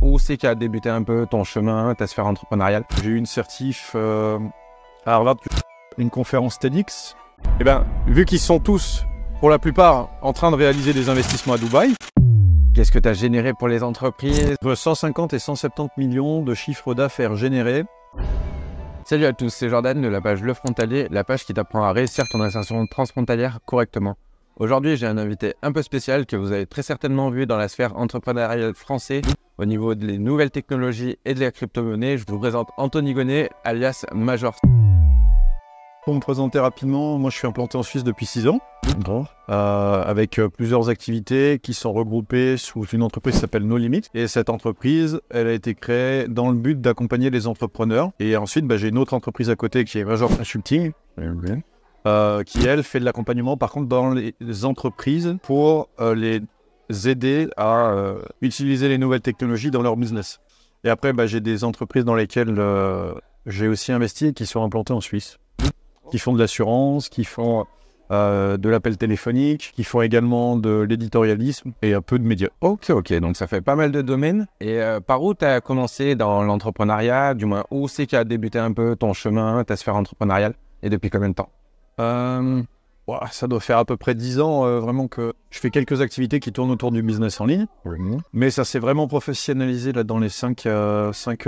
où c'est qu'a débuté un peu ton chemin, ta sphère entrepreneuriale? J'ai eu une certif à Harvard, une conférence TEDx. Et vu qu'ils sont tous, pour la plupart, en train de réaliser des investissements à Dubaï, Qu'est-ce que tu as généré pour les entreprises? entre 150 et 170 millions de chiffres d'affaires générés. Salut à tous, c'est Jordan de la page Le Frontalier, la page qui t'apprend à réussir ton insertion transfrontalière correctement. Aujourd'hui, j'ai un invité un peu spécial que vous avez très certainement vu dans la sphère entrepreneuriale française. Au niveau des nouvelles technologies et de la crypto-monnaie, je vous présente Anthony Gonnet, alias Major. Pour me présenter rapidement, moi je suis implanté en Suisse depuis 6 ans, avec plusieurs activités qui sont regroupées sous une entreprise qui s'appelle No Limit. Et cette entreprise, elle a été créée dans le but d'accompagner les entrepreneurs. Et ensuite, j'ai une autre entreprise à côté qui est Major Consulting, qui elle fait de l'accompagnement par contre dans les entreprises pour les aider à utiliser les nouvelles technologies dans leur business. Et après, j'ai des entreprises dans lesquelles j'ai aussi investi qui sont implantées en Suisse, qui font de l'assurance, qui font de l'appel téléphonique, qui font également de l'éditorialisme et un peu de médias. Ok, donc ça fait pas mal de domaines. Et par où tu as commencé dans l'entrepreneuriat? Du moins, où c'est qu'a débuté un peu ton chemin, ta sphère entrepreneuriale? Et depuis combien de temps? Ça doit faire à peu près 10 ans vraiment que je fais quelques activités qui tournent autour du business en ligne. Mais ça s'est vraiment professionnalisé là, dans les 5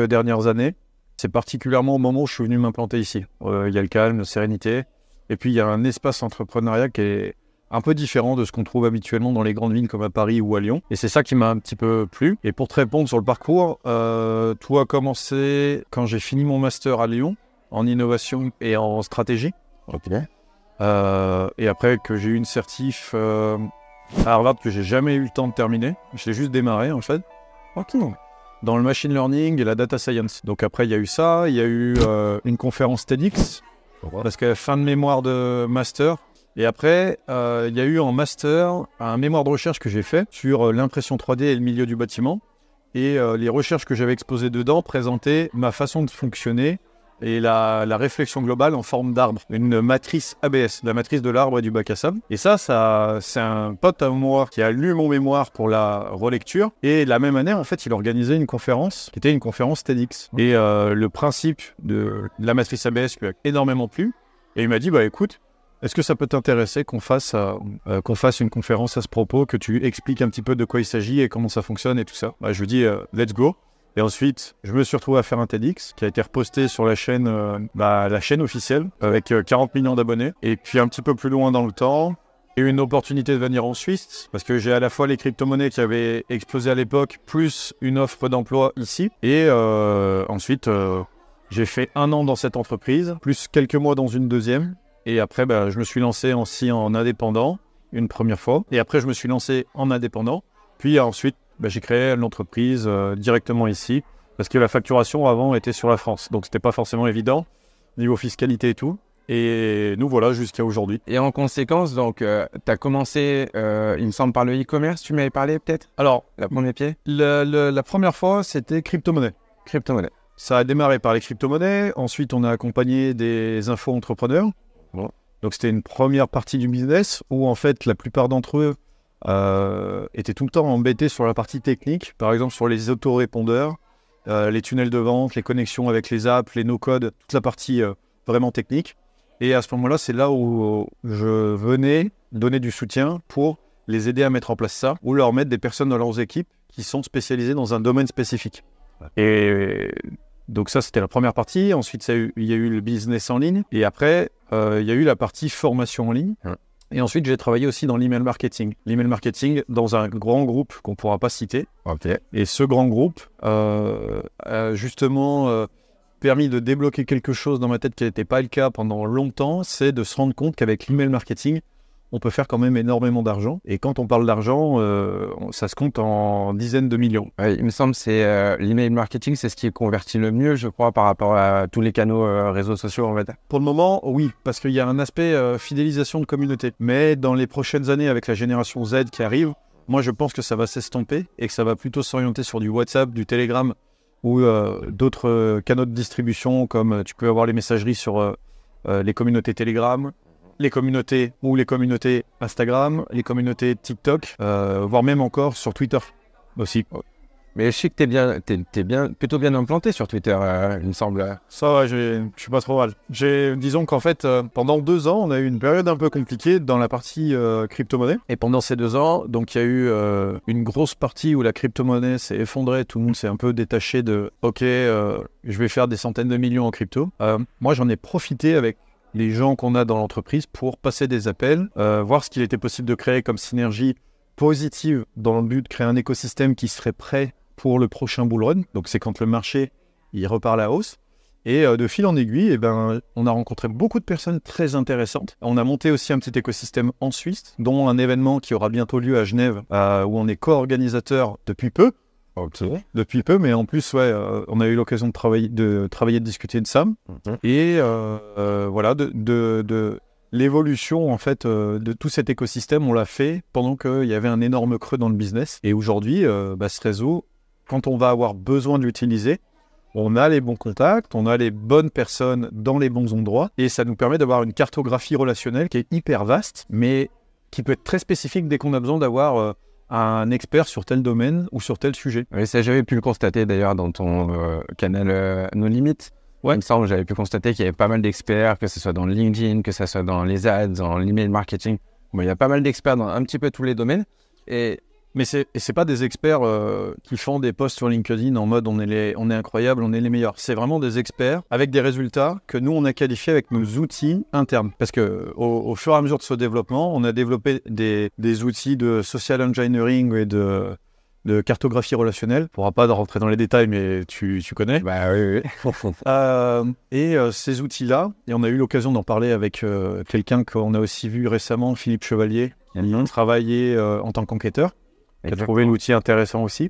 dernières années. C'est particulièrement au moment où je suis venu m'implanter ici. Il y a le calme, la sérénité. Et puis il y a un espace entrepreneurial qui est un peu différent de ce qu'on trouve habituellement dans les grandes villes comme à Paris ou à Lyon. Et c'est ça qui m'a un petit peu plu. Et pour te répondre sur le parcours, tout a commencé quand j'ai fini mon master à Lyon en innovation et en stratégie. Et après que j'ai eu une certif à Harvard que j'ai jamais eu le temps de terminer. Je l'ai juste démarré en fait. Dans le machine learning et la data science. Donc après il y a eu ça, il y a eu une conférence TEDx parce qu'à la fin de mémoire de master. Et après il y a eu en master un mémoire de recherche que j'ai fait sur l'impression 3D et le milieu du bâtiment. Et les recherches que j'avais exposées dedans présentaient ma façon de fonctionner et la réflexion globale en forme d'arbre, une matrice ABS, la matrice de l'arbre et du bac à sable. Et ça c'est un pote à moi qui a lu mon mémoire pour la relecture. Et la même année, en fait, il organisait une conférence qui était une conférence TEDx. Et le principe de la matrice ABS lui a énormément plu. Et il m'a dit, écoute, est-ce que ça peut t'intéresser qu'on fasse une conférence à ce propos, que tu expliques un petit peu de quoi il s'agit et comment ça fonctionne et tout ça. Je lui dis, let's go. Et ensuite, je me suis retrouvé à faire un TEDx qui a été reposté sur la chaîne officielle avec 40 millions d'abonnés. Et puis un petit peu plus loin dans le temps, j'ai eu une opportunité de venir en Suisse parce que j'ai à la fois les crypto-monnaies qui avaient explosé à l'époque, plus une offre d'emploi ici. Et ensuite, j'ai fait 1 an dans cette entreprise, plus quelques mois dans une deuxième. Et après, je me suis lancé en indépendant une première fois. Et après, je me suis lancé en indépendant. Puis ensuite, j'ai créé l'entreprise directement ici parce que la facturation avant était sur la France. Donc, c'était pas forcément évident niveau fiscalité et tout. Et nous voilà jusqu'à aujourd'hui. Et en conséquence, donc, tu as commencé, il me semble, par le e-commerce, tu m'avais parlé peut-être? Alors, la première pied? La première fois, c'était crypto-monnaie. Ça a démarré par les crypto-monnaies. Ensuite, on a accompagné des info-entrepreneurs. Donc, c'était une première partie du business où, en fait, la plupart d'entre eux étaient tout le temps embêtés sur la partie technique. Par exemple, sur les autorépondeurs, les tunnels de vente, les connexions avec les apps, les no-codes, toute la partie vraiment technique. Et à ce moment-là, c'est là où je venais donner du soutien pour les aider à mettre en place ça ou leur mettre des personnes dans leurs équipes qui sont spécialisées dans un domaine spécifique. Et donc ça, c'était la première partie. Ensuite, il y a eu le business en ligne. Et après, il y a eu la partie formation en ligne. Et ensuite, j'ai travaillé aussi dans l'email marketing. L'email marketing dans un grand groupe qu'on ne pourra pas citer. Et ce grand groupe a justement permis de débloquer quelque chose dans ma tête qui n'était pas le cas pendant longtemps. C'est de se rendre compte qu'avec l'email marketing, on peut faire quand même énormément d'argent. Et quand on parle d'argent, ça se compte en dizaines de millions. Il me semble que c'est l'email marketing, c'est ce qui est converti le mieux, je crois, par rapport à tous les canaux réseaux sociaux, en fait. Pour le moment, oui, parce qu'il y a un aspect fidélisation de communauté. Mais dans les prochaines années, avec la génération Z qui arrive, moi, je pense que ça va s'estomper et que ça va plutôt s'orienter sur du WhatsApp, du Telegram ou d'autres canaux de distribution, comme tu peux avoir les messageries sur les communautés Telegram, les communautés Instagram, les communautés TikTok, voire même encore sur Twitter aussi. Mais je sais que t'es plutôt bien implanté sur Twitter, il me semble. Ça va, je suis pas trop mal. Disons qu'en fait, pendant 2 ans, on a eu une période un peu compliquée dans la partie crypto-monnaie. Et pendant ces 2 ans, donc il y a eu une grosse partie où la crypto-monnaie s'est effondrée, tout le monde s'est un peu détaché de « Ok, je vais faire des centaines de millions en crypto ». Moi, j'en ai profité avec les gens qu'on a dans l'entreprise pour passer des appels, voir ce qu'il était possible de créer comme synergie positive dans le but de créer un écosystème qui serait prêt pour le prochain bull run. Donc c'est quand le marché il repart à la hausse. Et de fil en aiguille, on a rencontré beaucoup de personnes très intéressantes. On a monté aussi un petit écosystème en Suisse, dont un événement qui aura bientôt lieu à Genève, où on est co-organisateur depuis peu. Ok. Depuis peu, mais en plus, on a eu l'occasion de travailler, de discuter de ça. Et voilà, de l'évolution en fait de tout cet écosystème, on l'a fait pendant qu'il y avait un énorme creux dans le business. Et aujourd'hui, ce réseau, quand on va avoir besoin de l'utiliser, on a les bons contacts, on a les bonnes personnes dans les bons endroits, et ça nous permet d'avoir une cartographie relationnelle qui est hyper vaste, mais qui peut être très spécifique dès qu'on a besoin d'avoir un expert sur tel domaine ou sur tel sujet. Oui, ça j'avais pu le constater d'ailleurs dans ton canal No Limit. Ouais. Il me semble, j'avais pu constater qu'il y avait pas mal d'experts, que ce soit dans le LinkedIn, que ce soit dans les ads, dans l'email marketing. Bon, il y a pas mal d'experts dans un petit peu tous les domaines. Mais c'est pas des experts qui font des posts sur LinkedIn en mode on est incroyable, on est les meilleurs. C'est vraiment des experts avec des résultats que nous on a qualifiés avec nos outils internes. Parce que au fur et à mesure de ce développement, on a développé des outils de social engineering et de cartographie relationnelle. On ne pourra pas rentrer dans les détails, mais tu connais. Bah oui. Ces outils-là, et on a eu l'occasion d'en parler avec quelqu'un qu'on a aussi vu récemment, Philippe Chevalier, qui a travaillé en tant qu'enquêteur, qui a trouvé l'outil intéressant aussi.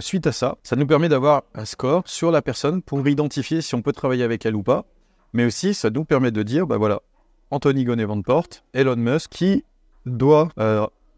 Suite à ça, ça nous permet d'avoir un score sur la personne pour identifier si on peut travailler avec elle ou pas. Mais aussi, ça nous permet de dire, voilà, Anthony Gonnet-Vanport, Elon Musk, qui doit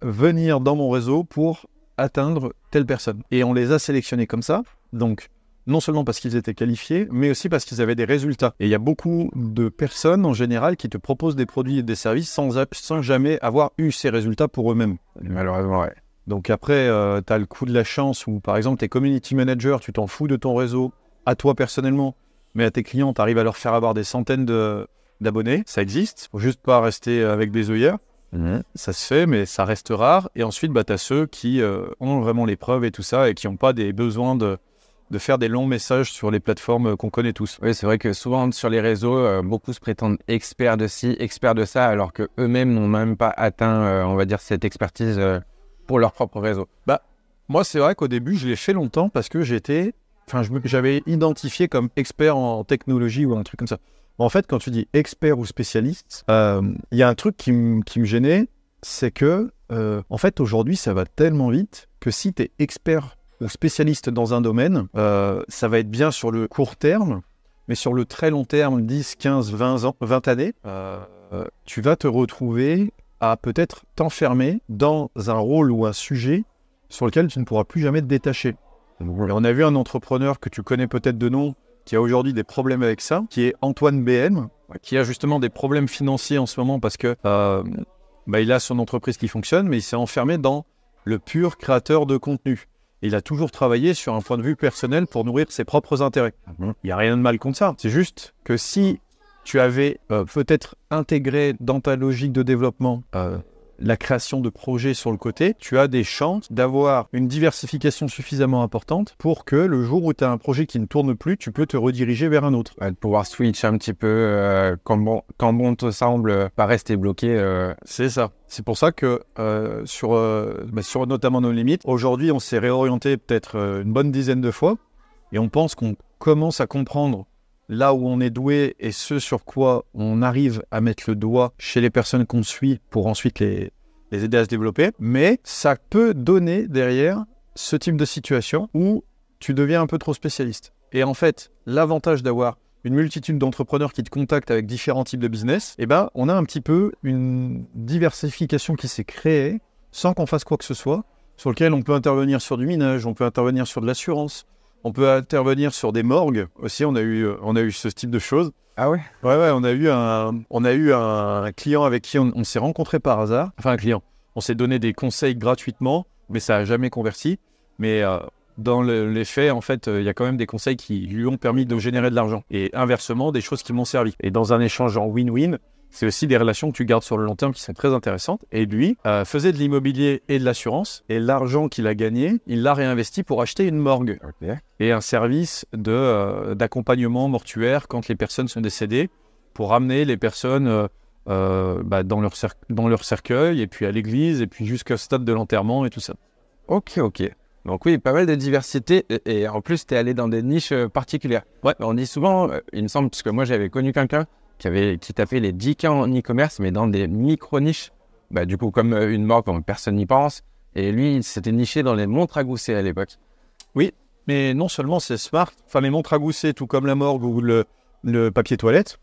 venir dans mon réseau pour atteindre telle personne. Et on les a sélectionnés comme ça, donc non seulement parce qu'ils étaient qualifiés, mais aussi parce qu'ils avaient des résultats. Et il y a beaucoup de personnes en général qui te proposent des produits et des services sans jamais avoir eu ces résultats pour eux-mêmes. Malheureusement, ouais. Donc après, tu as le coup de la chance où par exemple, t'es community manager, tu t'en fous de ton réseau, à toi personnellement, mais à tes clients, tu arrives à leur faire avoir des centaines d'abonnés. Ça existe, faut juste pas rester avec des œillères. Ça se fait, mais ça reste rare. Et ensuite, tu as ceux qui ont vraiment les preuves et tout ça, et qui n'ont pas des besoins de faire des longs messages sur les plateformes qu'on connaît tous. Oui, c'est vrai que souvent sur les réseaux, beaucoup se prétendent experts de ci, experts de ça, alors qu'eux-mêmes n'ont même pas atteint, on va dire, cette expertise pour leur propre réseau. Moi, c'est vrai qu'au début, je l'ai fait longtemps parce que j'avais identifié comme expert en technologie ou un truc comme ça. En fait, quand tu dis expert ou spécialiste, il y a un truc qui me gênait, c'est que, en fait, aujourd'hui, ça va tellement vite que si tu es expert ou spécialiste dans un domaine, ça va être bien sur le court terme, mais sur le très long terme, 10, 15, 20 années, tu vas te retrouver à peut-être t'enfermer dans un rôle ou un sujet sur lequel tu ne pourras plus jamais te détacher. Et on a vu un entrepreneur que tu connais peut-être de nom, qui a aujourd'hui des problèmes avec ça, qui est Antoine BM, qui a justement des problèmes financiers en ce moment parce que il a son entreprise qui fonctionne, mais il s'est enfermé dans le pur créateur de contenu. Et il a toujours travaillé sur un point de vue personnel pour nourrir ses propres intérêts. Il n'y a rien de mal contre ça. C'est juste que si tu avais peut-être intégré dans ta logique de développement la création de projets sur le côté, tu as des chances d'avoir une diversification suffisamment importante pour que le jour où tu as un projet qui ne tourne plus, tu peux te rediriger vers un autre. De pouvoir switch un petit peu quand bon te semble, pas rester bloqué. C'est ça. C'est pour ça que sur notamment nos limites, aujourd'hui on s'est réorienté peut-être une bonne dizaine de fois et on pense qu'on commence à comprendre là où on est doué et ce sur quoi on arrive à mettre le doigt chez les personnes qu'on suit pour ensuite les aider à se développer. Mais ça peut donner derrière ce type de situation où tu deviens un peu trop spécialiste. Et en fait, l'avantage d'avoir une multitude d'entrepreneurs qui te contactent avec différents types de business, on a un petit peu une diversification qui s'est créée sans qu'on fasse quoi que ce soit, sur lequel on peut intervenir sur du minage, on peut intervenir sur de l'assurance, on peut intervenir sur des morgues aussi, on a eu ce type de choses. Ah ouais ? Ouais, on a eu un client avec qui on s'est rencontré par hasard. Enfin, un client. On s'est donné des conseils gratuitement, mais ça n'a jamais converti. Mais dans les faits, en fait, il y a quand même des conseils qui lui ont permis de générer de l'argent. Et inversement, des choses qui m'ont servi. Et dans un échange en win-win, c'est aussi des relations que tu gardes sur le long terme qui sont très intéressantes. Et lui faisait de l'immobilier et de l'assurance. Et l'argent qu'il a gagné, il l'a réinvesti pour acheter une morgue. Et un service d'accompagnement mortuaire quand les personnes sont décédées, pour ramener les personnes dans leur cercueil, et puis à l'église, et puis jusqu'au stade de l'enterrement et tout ça. Ok. Donc oui, pas mal de diversité et en plus, tu es allé dans des niches particulières. Ouais. On dit souvent, il me semble, parce que moi j'avais connu quelqu'un qui tapait les 10K en e-commerce, mais dans des micro-niches. Du coup, comme une morgue, comme personne n'y pense. Et lui, il s'était niché dans les montres à gousset à l'époque. Oui, mais non seulement c'est smart, enfin les montres à gousset, tout comme la morgue ou le papier toilette.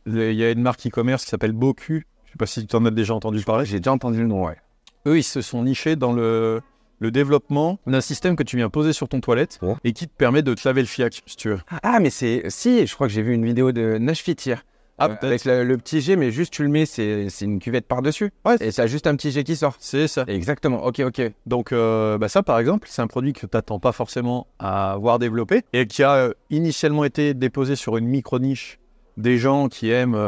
Il y a une marque e-commerce qui s'appelle Boku. Je sais pas si tu en as déjà entendu parler. J'ai déjà entendu le nom, ouais. Eux, ils se sont nichés dans le développement d'un système que tu viens poser sur ton toilette et qui te permet de te laver le fiac, si tu veux. Mais si, je crois que j'ai vu une vidéo de Nashfitir. Avec le petit jet, mais juste tu le mets, c'est une cuvette par-dessus. Ouais. Et ça a juste un petit jet qui sort. C'est ça. Exactement, ok. Donc ça, par exemple, c'est un produit que tu n'attends pas forcément à voir développer et qui a initialement été déposé sur une micro-niche des gens qui aiment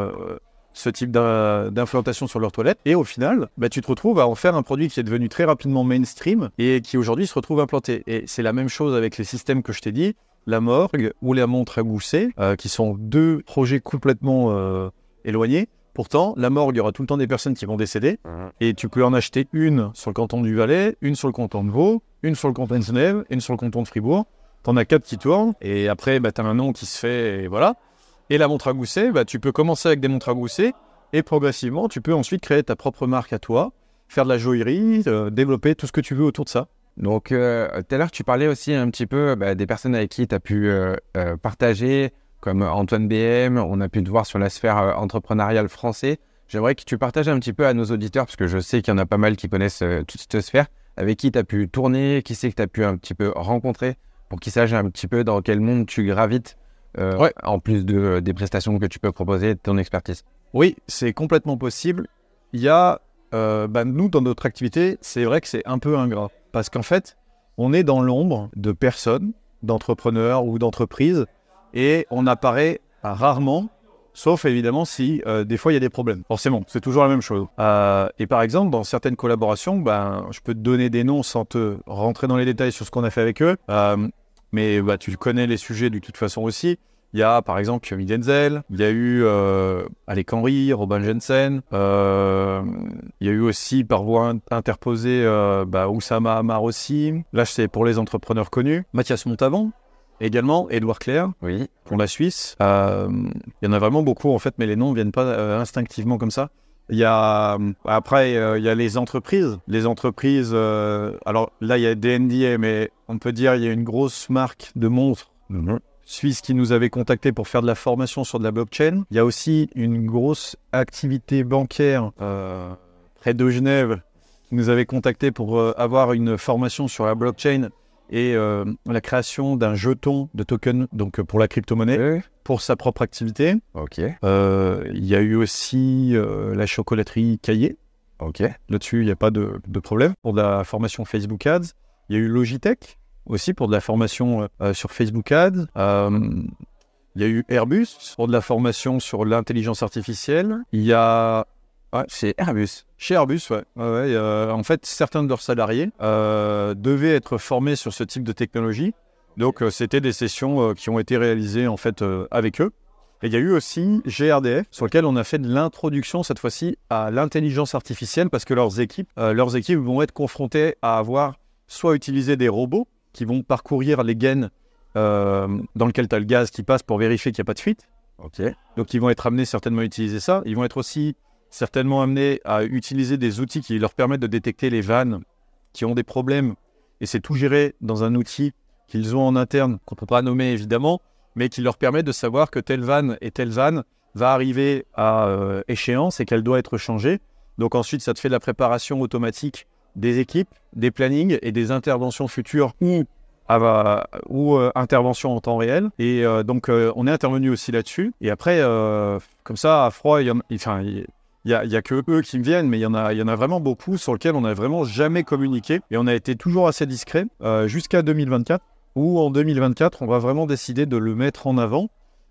ce type d'implantation sur leur toilette. Et au final, tu te retrouves à en faire un produit qui est devenu très rapidement mainstream et qui aujourd'hui se retrouve implanté. Et c'est la même chose avec les systèmes que je t'ai dit, la morgue ou la montre à gousset, qui sont deux projets complètement éloignés. Pourtant, la morgue, il y aura tout le temps des personnes qui vont décéder et tu peux en acheter une sur le canton du Valais, une sur le canton de Vaud, une sur le canton de Genève, une sur le canton de Fribourg. T'en as 4 qui tournent et après, t'as un nom qui se fait et voilà. Et la montre à gousset, tu peux commencer avec des montres à gousset et progressivement, tu peux ensuite créer ta propre marque à toi, faire de la joaillerie, développer tout ce que tu veux autour de ça. Donc, tout à l'heure, tu parlais aussi un petit peu des personnes avec qui tu as pu partager, comme Antoine BM, on a pu te voir sur la sphère entrepreneuriale française. J'aimerais que tu partages un petit peu à nos auditeurs, parce que je sais qu'il y en a pas mal qui connaissent toute cette sphère, avec qui tu as pu tourner, qui c'est que tu as pu un petit peu rencontrer, pour qu'ils sachent un petit peu dans quel monde tu gravites, en plus des prestations que tu peux proposer, de ton expertise. Oui, c'est complètement possible. Il y a, nous, dans notre activité, c'est vrai que c'est un peu ingrat. Parce qu'en fait, on est dans l'ombre de personnes, d'entrepreneurs ou d'entreprises, et on apparaît rarement, sauf évidemment si des fois il y a des problèmes. Forcément, c'est toujours la même chose. Et par exemple, dans certaines collaborations, je peux te donner des noms sans te rentrer dans les détails sur ce qu'on a fait avec eux, mais tu connais les sujets de toute façon aussi. Il y a par exemple Yomi Denzel, il y a eu Alec Henry, Robin Jensen, il y a eu aussi par voie interposée Oussama Hamar aussi. Là c'est pour les entrepreneurs connus. Mathias Montavon également, Édouard Claire pour la Suisse. Il y en a vraiment beaucoup en fait, mais les noms ne viennent pas instinctivement comme ça. Il y a il y a les entreprises. Alors là il y a des NDA, mais on peut dire il y a une grosse marque de montres suisse qui nous avait contacté pour faire de la formation sur de la blockchain. Il y a aussi une grosse activité bancaire près de Genève qui nous avait contacté pour avoir une formation sur la blockchain et la création d'un jeton de token, donc pour la crypto-monnaie, pour sa propre activité. Il y a eu aussi la chocolaterie Caillé. Là-dessus, il n'y a pas de problème. Pour de la formation Facebook Ads, il y a eu Logitech aussi pour de la formation sur Facebook Ads. Il y a eu Airbus pour de la formation sur l'intelligence artificielle. Il y a... c'est Airbus. Chez Airbus, en fait, certains de leurs salariés devaient être formés sur ce type de technologie. Donc, c'était des sessions qui ont été réalisées en fait avec eux. Et il y a eu aussi GRDF, sur lequel on a fait de l'introduction, cette fois-ci, à l'intelligence artificielle, parce que leurs équipes vont être confrontées à avoir soit utilisé des robots qui vont parcourir les gaines dans lesquelles tu as le gaz qui passe pour vérifier qu'il n'y a pas de fuite. Donc, ils vont être amenés certainement à utiliser ça. Ils vont être aussi certainement amenés à utiliser des outils qui leur permettent de détecter les vannes qui ont des problèmes. Et c'est tout géré dans un outil qu'ils ont en interne, qu'on ne peut pas nommer évidemment, mais qui leur permet de savoir que telle vanne et telle vanne va arriver à échéance et qu'elle doit être changée. Donc ensuite, ça te fait de la préparation automatique des équipes, des plannings et des interventions futures ou interventions en temps réel. Et donc, on est intervenu aussi là-dessus. Et après, comme ça, à froid, il y a que eux qui me viennent, mais il y en a vraiment beaucoup sur lesquels on n'a vraiment jamais communiqué. Et on a été toujours assez discret jusqu'à 2024, où en 2024, on va vraiment décider de le mettre en avant.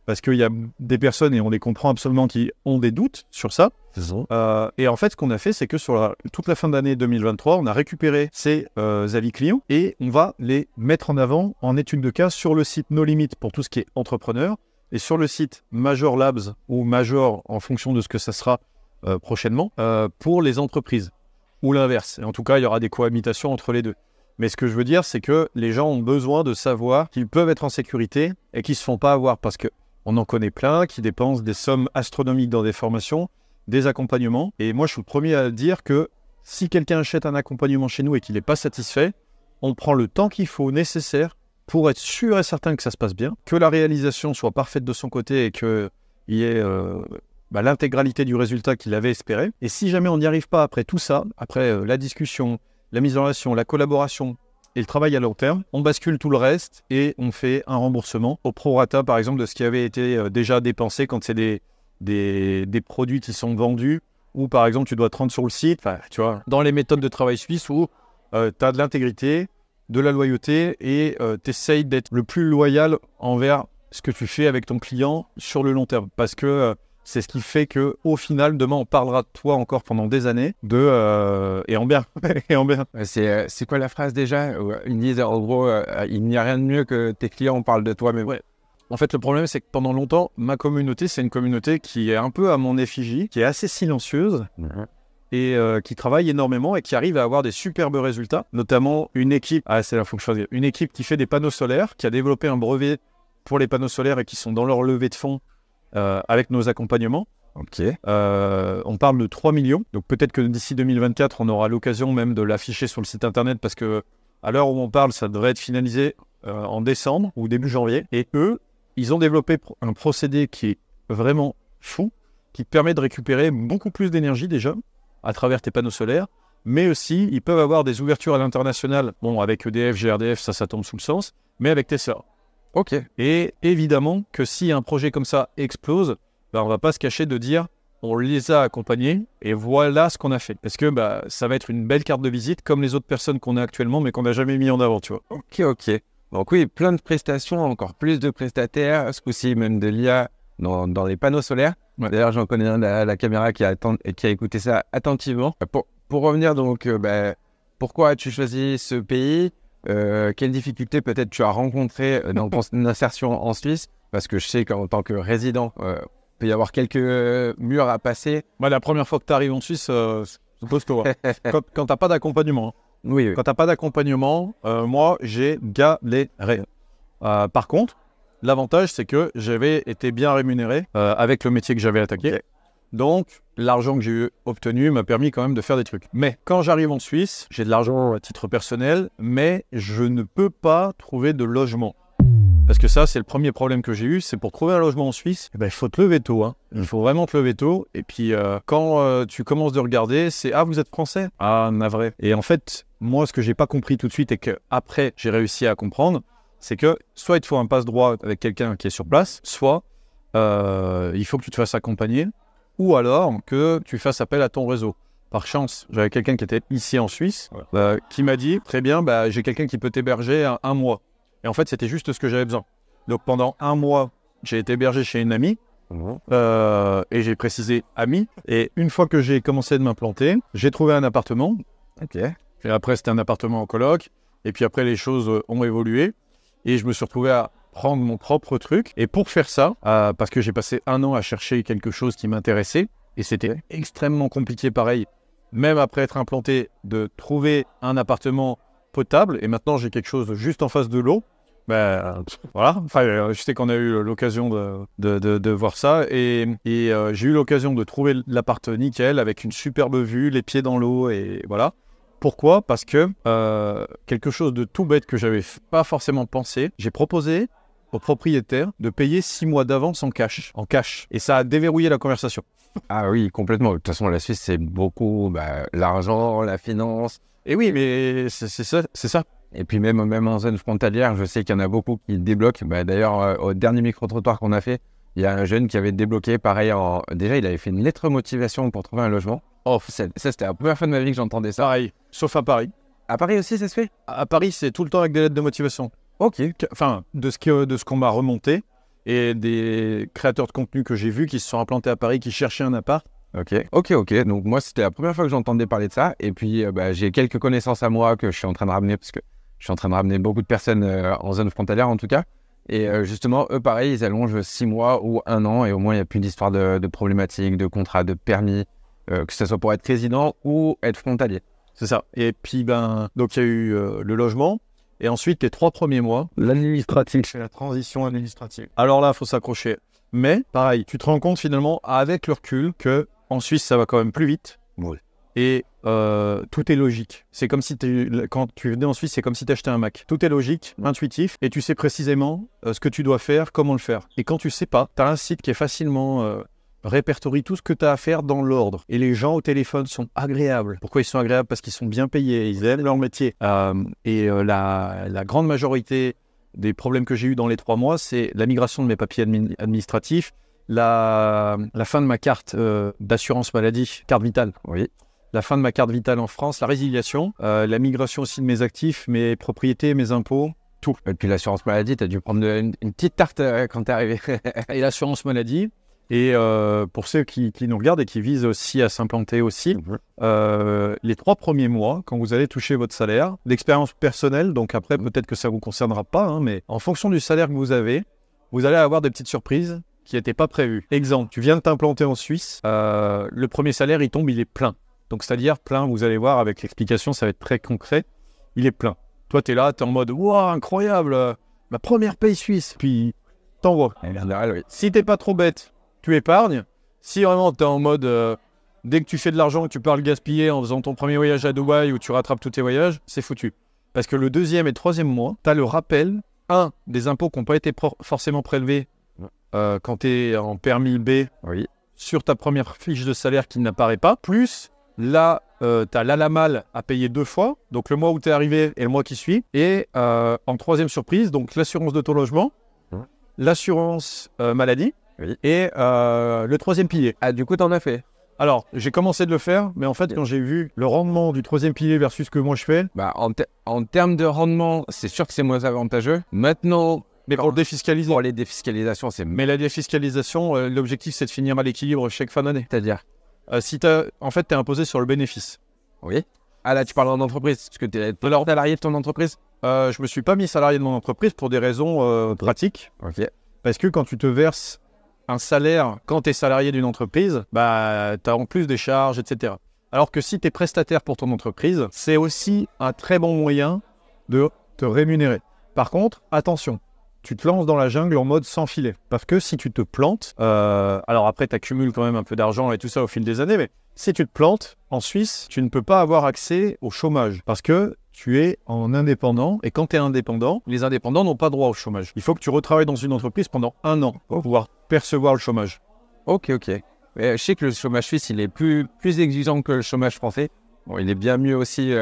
Parce qu'il y a des personnes, et on les comprend absolument, qui ont des doutes sur ça. Et en fait, ce qu'on a fait, c'est que sur toute la fin d'année 2023, on a récupéré ces avis clients et on va les mettre en avant en étude de cas sur le site No Limit pour tout ce qui est entrepreneur et sur le site Major Labs ou Major en fonction de ce que ça sera prochainement pour les entreprises ou l'inverse. Et en tout cas, il y aura des cohabitations entre les deux. Mais ce que je veux dire, c'est que les gens ont besoin de savoir qu'ils peuvent être en sécurité et qu'ils ne se font pas avoir parce que on en connaît plein qui dépensent des sommes astronomiques dans des formations, des accompagnements. Et moi, je suis le premier à dire que si quelqu'un achète un accompagnement chez nous et qu'il n'est pas satisfait, on prend le temps qu'il faut nécessaire pour être sûr et certain que ça se passe bien, que la réalisation soit parfaite de son côté et qu'il y ait l'intégralité du résultat qu'il avait espéré. Et si jamais on n'y arrive pas après tout ça, après la discussion, la mise en relation, la collaboration, et le travail à long terme, on bascule tout le reste et on fait un remboursement au prorata, par exemple, de ce qui avait été déjà dépensé quand c'est des produits qui sont vendus ou, par exemple, tu dois te rendre sur le site, tu vois, dans les méthodes de travail suisse où tu as de l'intégrité, de la loyauté et tu essayes d'être le plus loyal envers ce que tu fais avec ton client sur le long terme. Parce que c'est ce qui fait qu'au final, demain, on parlera de toi encore pendant des années, et en bien. Et en bien. C'est quoi la phrase déjà? Ils disent en gros, il n'y a rien de mieux que tes clients parlent de toi, mais ouais. En fait, le problème, c'est que pendant longtemps, ma communauté, c'est une communauté qui est un peu à mon effigie, qui est assez silencieuse et qui travaille énormément et qui arrive à avoir des superbes résultats, notamment une équipe, c'est là, faut que je choisisse, une équipe qui fait des panneaux solaires, qui a développé un brevet pour les panneaux solaires et qui sont dans leur levée de fonds avec nos accompagnements. On parle de 3 millions. Donc peut-être que d'ici 2024, on aura l'occasion même de l'afficher sur le site internet parce que à l'heure où on parle, ça devrait être finalisé en décembre ou début janvier. Et eux, ils ont développé un procédé qui est vraiment fou, qui te permet de récupérer beaucoup plus d'énergie déjà à travers tes panneaux solaires. Mais aussi, ils peuvent avoir des ouvertures à l'international. Bon, avec EDF, GRDF, ça tombe sous le sens, mais avec Tesla. Ok. Et évidemment que si un projet comme ça explose, on ne va pas se cacher de dire on les a accompagnés et voilà ce qu'on a fait. Parce que ça va être une belle carte de visite comme les autres personnes qu'on a actuellement mais qu'on n'a jamais mis en avant, tu vois. Ok. Donc oui, plein de prestations, encore plus de prestataires, ce coup-ci même de l'IA dans les panneaux solaires. Ouais. D'ailleurs, j'en connais un à la caméra qui a écouté ça attentivement. Pour revenir donc, pourquoi as-tu choisi ce pays ? Quelles difficultés peut-être tu as rencontrées dans ton insertion en Suisse? Parce que je sais qu'en tant que résident, peut y avoir quelques murs à passer. La première fois que tu arrives en Suisse, c'est costaud. Quand tu n'as pas d'accompagnement. Hein. Oui. Quand tu n'as pas d'accompagnement, moi, j'ai galéré. Par contre, l'avantage, c'est que j'avais été bien rémunéré avec le métier que j'avais attaqué. Okay. Donc, l'argent que j'ai obtenu m'a permis quand même de faire des trucs. Mais quand j'arrive en Suisse, j'ai de l'argent à titre personnel, mais je ne peux pas trouver de logement. Parce que ça, c'est le premier problème que j'ai eu, c'est pour trouver un logement en Suisse, il faut te lever tôt. Hein. Il faut vraiment te lever tôt. Et puis, quand tu commences de regarder, c'est « Ah, vous êtes français ?» Ah, navré. Et en fait, moi, ce que j'ai pas compris tout de suite et qu'après, j'ai réussi à comprendre, c'est que soit il te faut un passe-droit avec quelqu'un qui est sur place, soit il faut que tu te fasses accompagner, ou alors que tu fasses appel à ton réseau. Par chance, j'avais quelqu'un qui était ici en Suisse, qui m'a dit « Très bien, j'ai quelqu'un qui peut t'héberger un mois. » Et en fait, c'était juste ce que j'avais besoin. Donc, pendant un mois, j'ai été hébergé chez une amie. Et j'ai précisé amie. Et une fois que j'ai commencé de m'implanter, j'ai trouvé un appartement. Okay. Et après, c'était un appartement en coloc. Et puis après, les choses ont évolué. Et je me suis retrouvé à prendre mon propre truc. Et pour faire ça, parce que j'ai passé 1 an à chercher quelque chose qui m'intéressait. Et c'était extrêmement compliqué, pareil, même après être implanté, de trouver un appartement potable. Et maintenant, j'ai quelque chose juste en face de l'eau. Voilà, enfin, je sais qu'on a eu l'occasion de voir ça et j'ai eu l'occasion de trouver l'appart nickel avec une superbe vue, les pieds dans l'eau et voilà. Pourquoi ? Parce que quelque chose de tout bête que j'avais pas forcément pensé, j'ai proposé au propriétaire de payer 6 mois d'avance en cash. Et ça a déverrouillé la conversation. Ah oui, complètement. De toute façon, la Suisse, c'est beaucoup l'argent, la finance. Et oui, mais c'est ça. Et puis même en zone frontalière, je sais qu'il y en a beaucoup qui débloquent. D'ailleurs, au dernier micro-trottoir qu'on a fait, Il y a un jeune qui avait débloqué, pareil, déjà, il avait fait une lettre motivation pour trouver un logement. Oh, ça, c'était la première fois de ma vie que j'entendais ça. Pareil, sauf à Paris. À Paris aussi, ça se fait? À Paris, c'est tout le temps avec des lettres de motivation. Ok. Enfin, de ce qu'on m'a remonté et des créateurs de contenu que j'ai vus qui se sont implantés à Paris, qui cherchaient un appart. Ok. Donc, moi, c'était la première fois que j'entendais parler de ça. Et puis, j'ai quelques connaissances à moi que je suis en train de ramener, parce que je suis en train de ramener beaucoup de personnes en zone frontalière, en tout cas. Et justement, eux, pareil, ils allongent 6 mois ou 1 an. Et au moins, il n'y a plus d'histoire de problématiques, de contrats, de permis, que ce soit pour être résident ou être frontalier. C'est ça. Et puis, donc il y a eu le logement. Et ensuite, les 3 premiers mois, l'administratif. C'est la transition administrative. Alors là, il faut s'accrocher. Mais, pareil, tu te rends compte finalement, avec le recul, que en Suisse, ça va quand même plus vite. Oui. Et tout est logique. C'est comme si quand tu venais en Suisse, c'est comme si tu achetais un Mac. Tout est logique, intuitif, et tu sais précisément ce que tu dois faire, comment le faire. Et quand tu sais pas, tu as un site qui est facilement répertorie tout ce que tu as à faire dans l'ordre. Et les gens au téléphone sont agréables. Pourquoi ils sont agréables? Parce qu'ils sont bien payés, ils aiment leur métier. La grande majorité des problèmes que j'ai eu dans les 3 mois, c'est la migration de mes papiers administratifs, la fin de ma carte d'assurance maladie, carte vitale. Oui. La fin de ma carte vitale en France, la résiliation, la migration aussi de mes actifs, mes propriétés, mes impôts, tout. Et puis l'assurance maladie, tu as dû prendre une petite tarte quand t'es arrivé. Et l'assurance maladie. Et pour ceux qui nous regardent et qui visent aussi à s'implanter aussi, les 3 premiers mois, quand vous allez toucher votre salaire, l'expérience personnelle, donc après peut-être que ça ne vous concernera pas, hein, mais en fonction du salaire que vous allez avoir des petites surprises qui n'étaient pas prévues. Exemple, tu viens de t'implanter en Suisse, le premier salaire, il tombe, il est plein. Donc c'est-à-dire plein, vous allez voir avec l'explication, ça va être très concret, il est plein. Toi, tu es là, tu es en mode « Waouh, incroyable, ma première paye suisse !» Puis t'envoies. Oui. Si t'es pas trop bête, tu épargnes. Si vraiment tu es en mode dès que tu fais de l'argent et que tu pars le gaspiller en faisant ton premier voyage à Dubaï où tu rattrapes tous tes voyages, c'est foutu. Parce que le 2e et 3e mois, tu as le rappel, des impôts qui n'ont pas été forcément prélevés quand tu es en permis B sur ta première fiche de salaire qui n'apparaît pas. Plus, là, tu as l'ALAMAL à payer 2 fois, donc le mois où tu es arrivé et le mois qui suit. Et en 3e surprise, donc l'assurance de ton logement, l'assurance maladie. Oui. Et le 3e pilier. Ah, du coup, t'en as fait? Alors, j'ai commencé de le faire, mais en fait, quand j'ai vu le rendement du 3e pilier versus ce que moi je fais... En termes de rendement, c'est sûr que c'est moins avantageux. Maintenant... Mais pour le défiscaliser... Pour les défiscalisations, c'est... Mais la défiscalisation, l'objectif, c'est de finir à l'équilibre chaque fin d'année. C'est-à-dire si en fait, tu es imposé sur le bénéfice. Oui. Ah là, tu parles en entreprise, parce que tu es salarié de ton entreprise? Je me suis pas mis salarié de mon entreprise pour des raisons pratiques. Ok. Parce que quand tu te verses un salaire, quand tu es salarié d'une entreprise, tu as en plus des charges, etc. Alors que si tu es prestataire pour ton entreprise, c'est aussi un très bon moyen de te rémunérer. Par contre, attention, tu te lances dans la jungle en mode sans filet. Parce que si tu te plantes, alors après tu accumules quand même un peu d'argent et tout ça au fil des années, mais si tu te plantes, en Suisse, tu ne peux pas avoir accès au chômage. Parce que tu es en indépendant, et quand tu es indépendant, les indépendants n'ont pas droit au chômage. Il faut que tu retravailles dans une entreprise pendant 1 an pour pouvoir percevoir le chômage. Ok. Mais je sais que le chômage suisse, il est plus exigeant que le chômage français. Bon, il est bien mieux aussi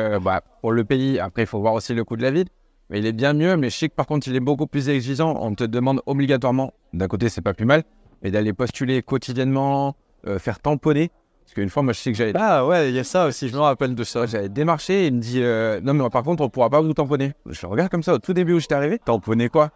pour le pays. Après, il faut voir aussi le coût de la vie. Mais il est bien mieux, mais je sais que par contre, il est beaucoup plus exigeant. On te demande obligatoirement, d'un côté, c'est pas plus mal, mais d'aller postuler quotidiennement, faire tamponner. Parce qu'une fois, moi, je sais que j'avais... Ah ouais, il y a ça aussi, je me rappelle de ça. J'avais démarché et il me dit non, mais par contre, on pourra pas vous tamponner. Je le regarde comme ça au tout début où j'étais arrivé. Tamponner quoi?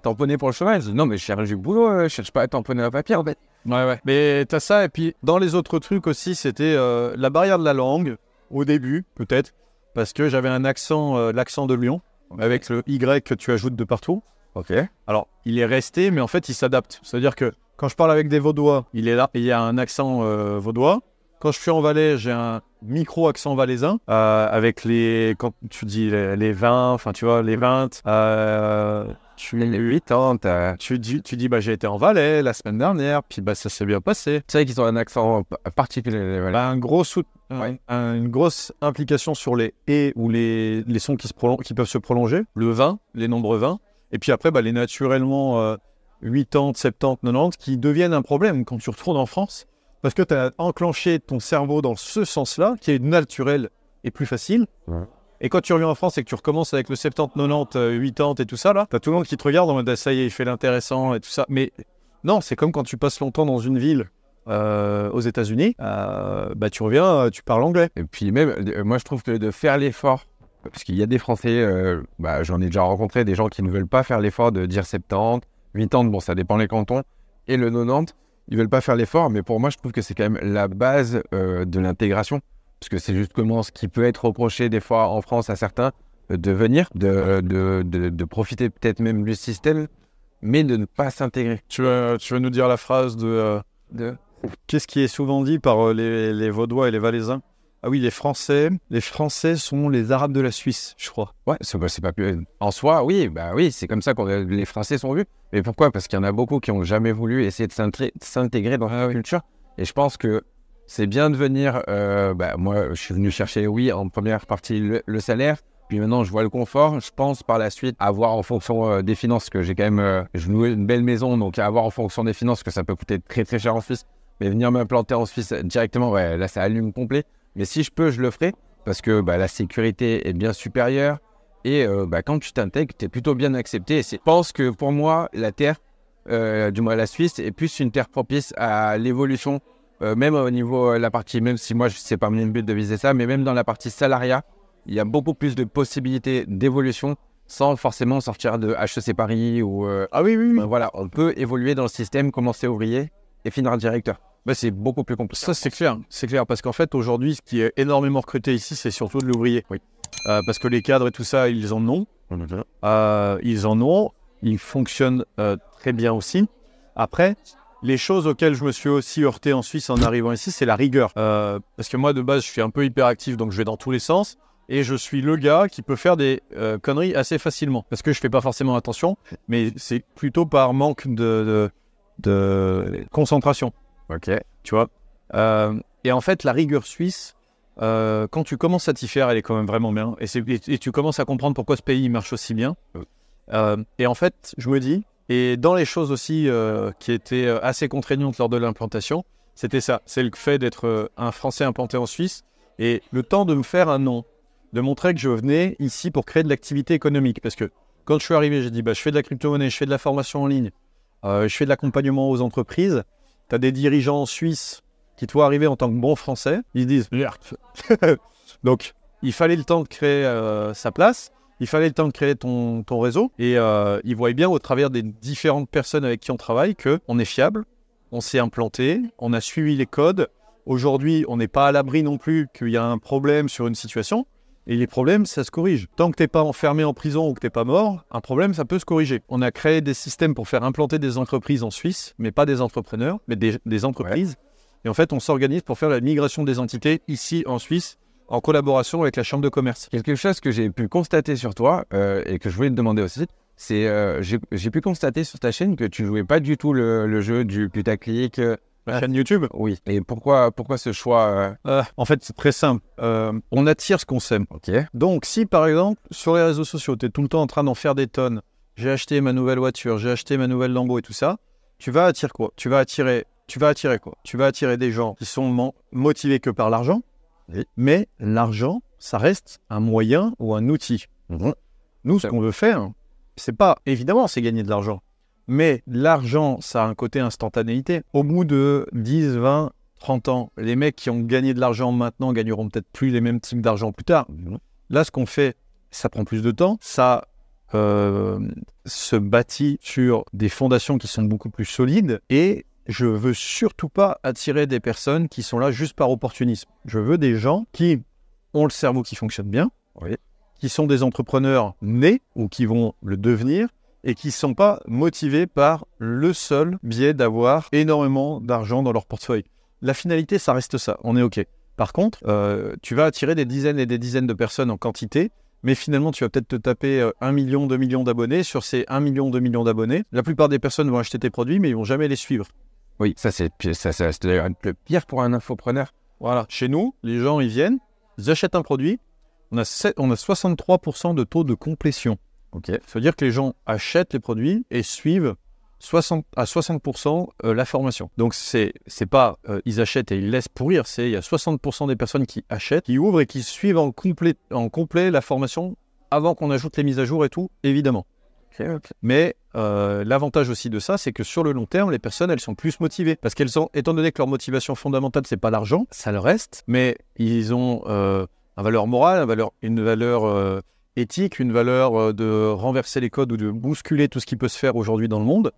Tamponner pour le chômage. Non, mais je cherche du boulot, je cherche pas à tamponner un papier en fait. Ouais. Mais t'as ça, et puis dans les autres trucs aussi, c'était la barrière de la langue, au début, peut-être, parce que j'avais un accent, l'accent de Lyon, avec le Y que tu ajoutes de partout. Ok. Alors, il est resté, mais en fait, il s'adapte. C'est-à-dire que quand je parle avec des Vaudois, il est là, et il y a un accent vaudois. Quand je suis en Valais, j'ai un micro-accent valaisan, avec quand tu dis les 20, enfin, tu vois, les 20, les 8 ans, tu dis j'ai été en Valais la semaine dernière, puis ça s'est bien passé. Tu sais qu'ils ont un accent particulier. Voilà. Une grosse implication sur les « et » ou les sons qui peuvent se prolonger, le 20, les nombres 20, et puis après les naturellement 80, 70, 90 qui deviennent un problème quand tu retournes en France, parce que tu as enclenché ton cerveau dans ce sens-là, qui est naturel et plus facile. Ouais. Et quand tu reviens en France et que tu recommences avec le 70, 90, 80 et tout ça, là, t'as tout le monde qui te regarde en mode « ça y est, il fait l'intéressant » et tout ça. Mais Non, c'est comme quand tu passes longtemps dans une ville aux États-Unis, tu reviens, tu parles anglais. Et puis même, moi je trouve que de faire l'effort, parce qu'il y a des Français, j'en ai déjà rencontré, des gens qui ne veulent pas faire l'effort de dire 70, 80, bon ça dépend les cantons, et le 90, ils veulent pas faire l'effort, mais pour moi je trouve que c'est quand même la base de l'intégration, parce que c'est justement ce qui peut être reproché des fois en France à certains, de venir, de profiter peut-être même du système, mais de ne pas s'intégrer. Tu veux nous dire la phrase Qu'est-ce qui est souvent dit par les Vaudois et les Valaisans? Ah oui, les Français sont les Arabes de la Suisse, je crois. Ouais, c'est pas plus... En soi, oui, c'est comme ça que les Français sont vus. Mais pourquoi? Parce qu'il y en a beaucoup qui n'ont jamais voulu essayer de s'intégrer dans la culture. Et je pense que c'est bien de venir... moi, je suis venu chercher, oui, en première partie, le salaire. Puis maintenant, je vois le confort. Je pense par la suite avoir en fonction des finances, que j'ai quand même... je loue une belle maison, donc à avoir en fonction des finances, que ça peut coûter très très cher en Suisse. Mais venir m'implanter en Suisse directement, ouais, là, ça allume complet. Mais si je peux, je le ferai, parce que la sécurité est bien supérieure. Et quand tu t'intègres, tu es plutôt bien accepté. Et je pense que pour moi, la terre, du moins la Suisse, est plus une terre propice à l'évolution. Même au niveau la partie, même si moi, c'est pas mon but de viser ça, mais même dans la partie salariat, il y a beaucoup plus de possibilités d'évolution sans forcément sortir de HEC Paris ou... Ah oui. Voilà, on peut évoluer dans le système, commencer ouvrier et finir directeur. C'est beaucoup plus compliqué. Ça, c'est clair, parce qu'en fait, aujourd'hui, ce qui est énormément recruté ici, c'est surtout de l'ouvrier. Oui. Parce que les cadres et tout ça, ils en ont. Ils fonctionnent très bien aussi. Après, les choses auxquelles je me suis aussi heurté en Suisse en arrivant ici, c'est la rigueur. Parce que moi, de base, je suis un peu hyperactif, donc je vais dans tous les sens. Et je suis le gars qui peut faire des conneries assez facilement. Parce que je fais pas forcément attention, mais c'est plutôt par manque de concentration. Ok. Tu vois. Et en fait, la rigueur suisse, quand tu commences à t'y faire, elle est quand même vraiment bien. Et tu commences à comprendre pourquoi ce pays marche aussi bien. Et en fait, je me dis, et dans les choses aussi qui étaient assez contraignantes lors de l'implantation, c'était ça. C'est le fait d'être un Français implanté en Suisse et le temps de me faire un nom, de montrer que je venais ici pour créer de l'activité économique. Parce que quand je suis arrivé, j'ai dit, je fais de la crypto-monnaie, je fais de la formation en ligne, je fais de l'accompagnement aux entreprises. Tu as des dirigeants suisses qui te voient arriver en tant que bon français, ils disent donc il fallait le temps de créer sa place, il fallait le temps de créer ton réseau, et ils voient bien au travers des différentes personnes avec qui on travaille qu'on est fiable, on s'est implanté, on a suivi les codes. Aujourd'hui, on n'est pas à l'abri non plus qu'il y a un problème sur une situation. Et les problèmes, ça se corrige. Tant que t'es pas enfermé en prison ou que t'es pas mort, un problème, ça peut se corriger. On a créé des systèmes pour faire implanter des entreprises en Suisse, mais pas des entrepreneurs, mais des entreprises. Ouais. Et en fait, on s'organise pour faire la migration des entités ici en Suisse, en collaboration avec la Chambre de commerce. Quelque chose que j'ai pu constater sur toi, et que je voulais te demander aussi, c'est j'ai pu constater sur ta chaîne que tu jouais pas du tout le jeu du putaclic. La chaîne YouTube? Oui. Et pourquoi ce choix En fait, c'est très simple. On attire ce qu'on sème. Ok. Donc, si par exemple, sur les réseaux sociaux, tu es tout le temps en train d'en faire des tonnes, j'ai acheté ma nouvelle voiture, j'ai acheté ma nouvelle Lambo et tout ça, tu vas attirer quoi? Tu vas attirer quoi? Tu vas attirer des gens qui sont motivés que par l'argent, oui. Mais l'argent, ça reste un moyen ou un outil. Nous, ce qu'on veut faire, c'est pas, évidemment, c'est gagner de l'argent. Mais l'argent, ça a un côté instantanéité. Au bout de 10, 20, 30 ans, les mecs qui ont gagné de l'argent maintenant gagneront peut-être plus les mêmes types d'argent plus tard. Là, ce qu'on fait, ça prend plus de temps. Ça se bâtit sur des fondations qui sont beaucoup plus solides. Et je veux surtout pas attirer des personnes qui sont là juste par opportunisme. Je veux des gens qui ont le cerveau qui fonctionne bien, oui. Qui sont des entrepreneurs nés ou qui vont le devenir, et qui ne sont pas motivés par le seul biais d'avoir énormément d'argent dans leur portefeuille. La finalité, ça reste ça, on est OK. Par contre, tu vas attirer des dizaines et des dizaines de personnes en quantité, mais finalement, tu vas peut-être te taper 1 million, 2 millions d'abonnés. Sur ces 1 million, 2 millions d'abonnés, la plupart des personnes vont acheter tes produits, mais ils ne vont jamais les suivre. Oui, ça c'est le pire pour un infopreneur. Voilà, chez nous, les gens, ils viennent, ils achètent un produit, on a 63% de taux de complétion. Okay. Ça veut dire que les gens achètent les produits et suivent à 60% la formation. Donc, c'est pas ils achètent et ils laissent pourrir, il y a 60% des personnes qui achètent, qui ouvrent et qui suivent en complet la formation avant qu'on ajoute les mises à jour et tout, évidemment. Mais l'avantage aussi de ça, c'est que sur le long terme, les personnes, elles sont plus motivées. Parce qu'elles ont, étant donné que leur motivation fondamentale, c'est pas l'argent, ça leur reste, mais ils ont une valeur morale, une valeur éthique, une valeur de renverser les codes ou de bousculer tout ce qui peut se faire aujourd'hui dans le monde.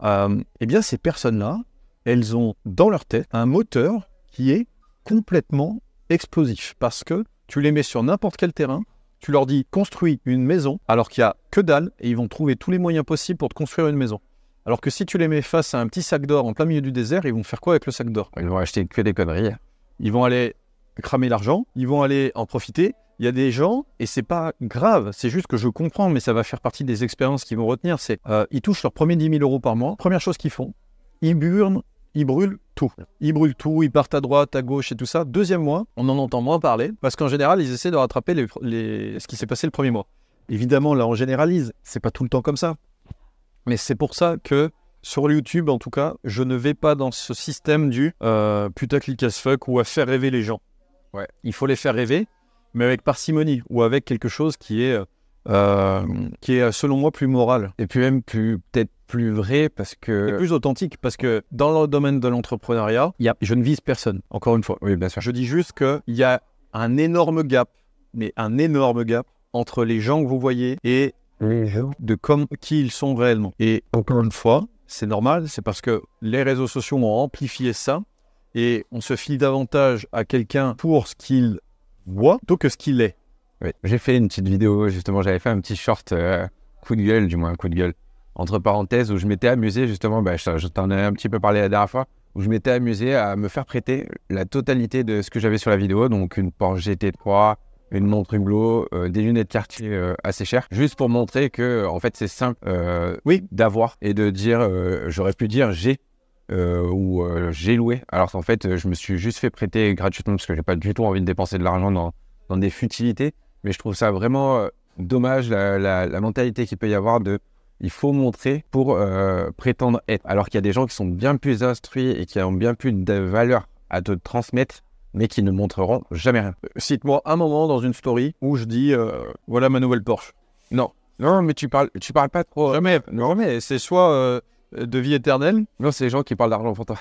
Eh bien, ces personnes-là, elles ont dans leur tête un moteur qui est complètement explosif. Parce que tu les mets sur n'importe quel terrain, tu leur dis construis une maison, alors qu'il n'y a que dalle, et ils vont trouver tous les moyens possibles pour te construire une maison. Alors que si tu les mets face à un petit sac d'or en plein milieu du désert, ils vont faire quoi avec le sac d'or? Ils vont acheter que des conneries. Ils vont aller cramer l'argent, ils vont aller en profiter. Il y a des gens, et c'est pas grave, c'est juste que je comprends, mais ça va faire partie des expériences qu'ils vont retenir, c'est ils touchent leurs premiers 10 000 euros par mois. Première chose qu'ils font, ils brûlent tout. Ils brûlent tout, ils partent à droite, à gauche et tout ça. Deuxième mois, on en entend moins parler, parce qu'en général, ils essaient de rattraper ce qui s'est passé le premier mois. Évidemment, là, on généralise, c'est pas tout le temps comme ça. Mais c'est pour ça que, sur YouTube, en tout cas, je ne vais pas dans ce système du putaclic as fuck ou à faire rêver les gens. Ouais. Il faut les faire rêver, mais avec parcimonie ou avec quelque chose qui est selon moi plus moral. Et puis même peut-être plus vrai parce que... Et plus authentique, parce que dans le domaine de l'entrepreneuriat, je ne vise personne, encore une fois. Oui, bien sûr. Je dis juste qu'il y a un énorme gap, mais un énorme gap entre les gens que vous voyez et qui ils sont réellement. Et encore une fois, c'est normal, c'est parce que les réseaux sociaux ont amplifié ça et on se fie davantage à quelqu'un pour ce qu'il voit plutôt que ce qu'il est. Oui. J'ai fait une petite vidéo, justement, j'avais fait un petit short coup de gueule, du moins un coup de gueule, entre parenthèses, où je m'étais amusé, justement, je t'en ai un petit peu parlé la dernière fois, où je m'étais amusé à me faire prêter la totalité de ce que j'avais sur la vidéo, donc une Porsche GT3, une montre Hublot, des lunettes Cartier assez chères, juste pour montrer que, en fait, c'est simple d'avoir et de dire, j'aurais pu dire j'ai j'ai loué, alors qu'en fait, je me suis juste fait prêter gratuitement parce que j'ai pas du tout envie de dépenser de l'argent dans des futilités. Mais je trouve ça vraiment dommage, la mentalité qu'il peut y avoir de il faut montrer pour prétendre être. Alors qu'il y a des gens qui sont bien plus instruits et qui ont bien plus de valeur à te transmettre, mais qui ne montreront jamais rien. Cite-moi un moment dans une story où je dis voilà ma nouvelle Porsche. Non, mais tu parles pas trop. Jamais. Non, mais c'est soit de vie éternelle. Non, c'est les gens qui parlent d'argent pour toi.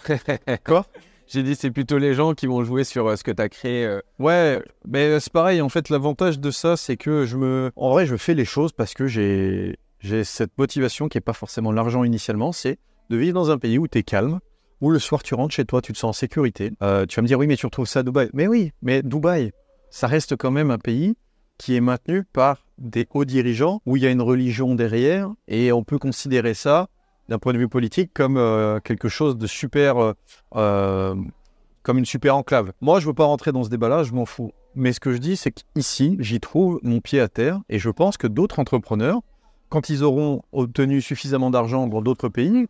Quoi? J'ai dit, c'est plutôt les gens qui vont jouer sur ce que tu as créé. Ouais, mais c'est pareil. En fait, l'avantage de ça, c'est que en vrai, je fais les choses parce que j'ai cette motivation qui n'est pas forcément l'argent initialement. C'est de vivre dans un pays où tu es calme, où le soir, tu rentres chez toi, tu te sens en sécurité. Tu vas me dire, oui, mais tu retrouves ça à Dubaï. Mais oui, mais Dubaï, ça reste quand même un pays qui est maintenu par des hauts dirigeants, où il y a une religion derrière, et on peut considérer ça d'un point de vue politique comme quelque chose de super, comme une super enclave. Moi, je ne veux pas rentrer dans ce débat-là, je m'en fous. Mais ce que je dis, c'est qu'ici, j'y trouve mon pied à terre, et je pense que d'autres entrepreneurs, quand ils auront obtenu suffisamment d'argent dans d'autres pays,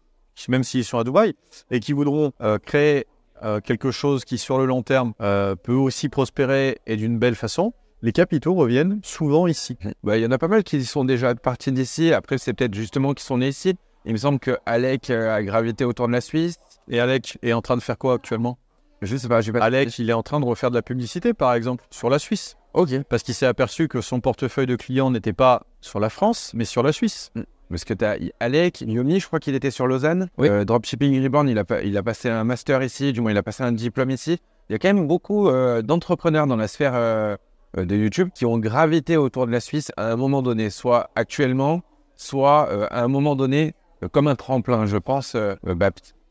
même s'ils sont à Dubaï, et qui voudront créer quelque chose qui, sur le long terme, peut aussi prospérer et d'une belle façon, les capitaux reviennent souvent ici. Il y en a pas mal qui sont déjà partis d'ici, après c'est peut-être justement qu'ils sont nés ici. Il me semble que Alec a gravité autour de la Suisse. Et Alec est en train de faire quoi actuellement? Je sais pas, Alec, il est en train de refaire de la publicité, par exemple, sur la Suisse. Ok. Parce qu'il s'est aperçu que son portefeuille de clients n'était pas sur la France, mais sur la Suisse. Parce que tu as Alec, Yomi, je crois qu'il était sur Lausanne. Oui. Dropshipping Reborn, il a passé un master ici, du moins il a passé un diplôme ici. Il y a quand même beaucoup d'entrepreneurs dans la sphère de YouTube qui ont gravité autour de la Suisse à un moment donné, soit actuellement, soit à un moment donné, comme un tremplin, je pense.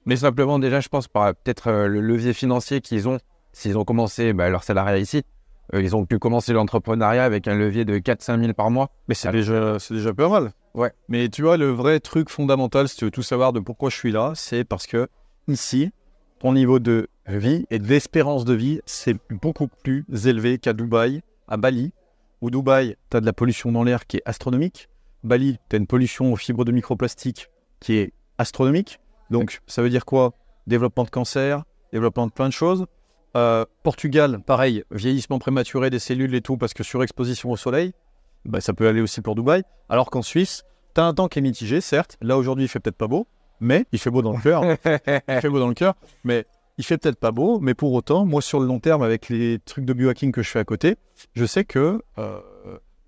Mais simplement, déjà, je pense par peut-être le levier financier qu'ils ont, s'ils ont commencé leur salariat ici. Ils ont pu commencer l'entrepreneuriat avec un levier de 4-5 000 par mois. Mais c'est déjà pas mal. Ouais. Mais tu vois, le vrai truc fondamental, si tu veux tout savoir de pourquoi je suis là, c'est parce que ici, ton niveau de vie et d'espérance de vie, c'est beaucoup plus élevé qu'à Dubaï, à Bali. Où Dubaï, tu as de la pollution dans l'air qui est astronomique. Bali, tu as une pollution aux fibres de microplastique qui est astronomique. Donc, ça veut dire quoi? Développement de cancer, développement de plein de choses. Portugal, pareil, vieillissement prématuré des cellules et tout, parce que surexposition au soleil, ça peut aller aussi pour Dubaï. Alors qu'en Suisse, tu as un temps qui est mitigé, certes. Là, aujourd'hui, il fait peut-être pas beau, mais il fait beau dans le cœur. Il fait beau dans le cœur, mais il fait peut-être pas beau. Mais pour autant, moi, sur le long terme, avec les trucs de biohacking que je fais à côté, je sais que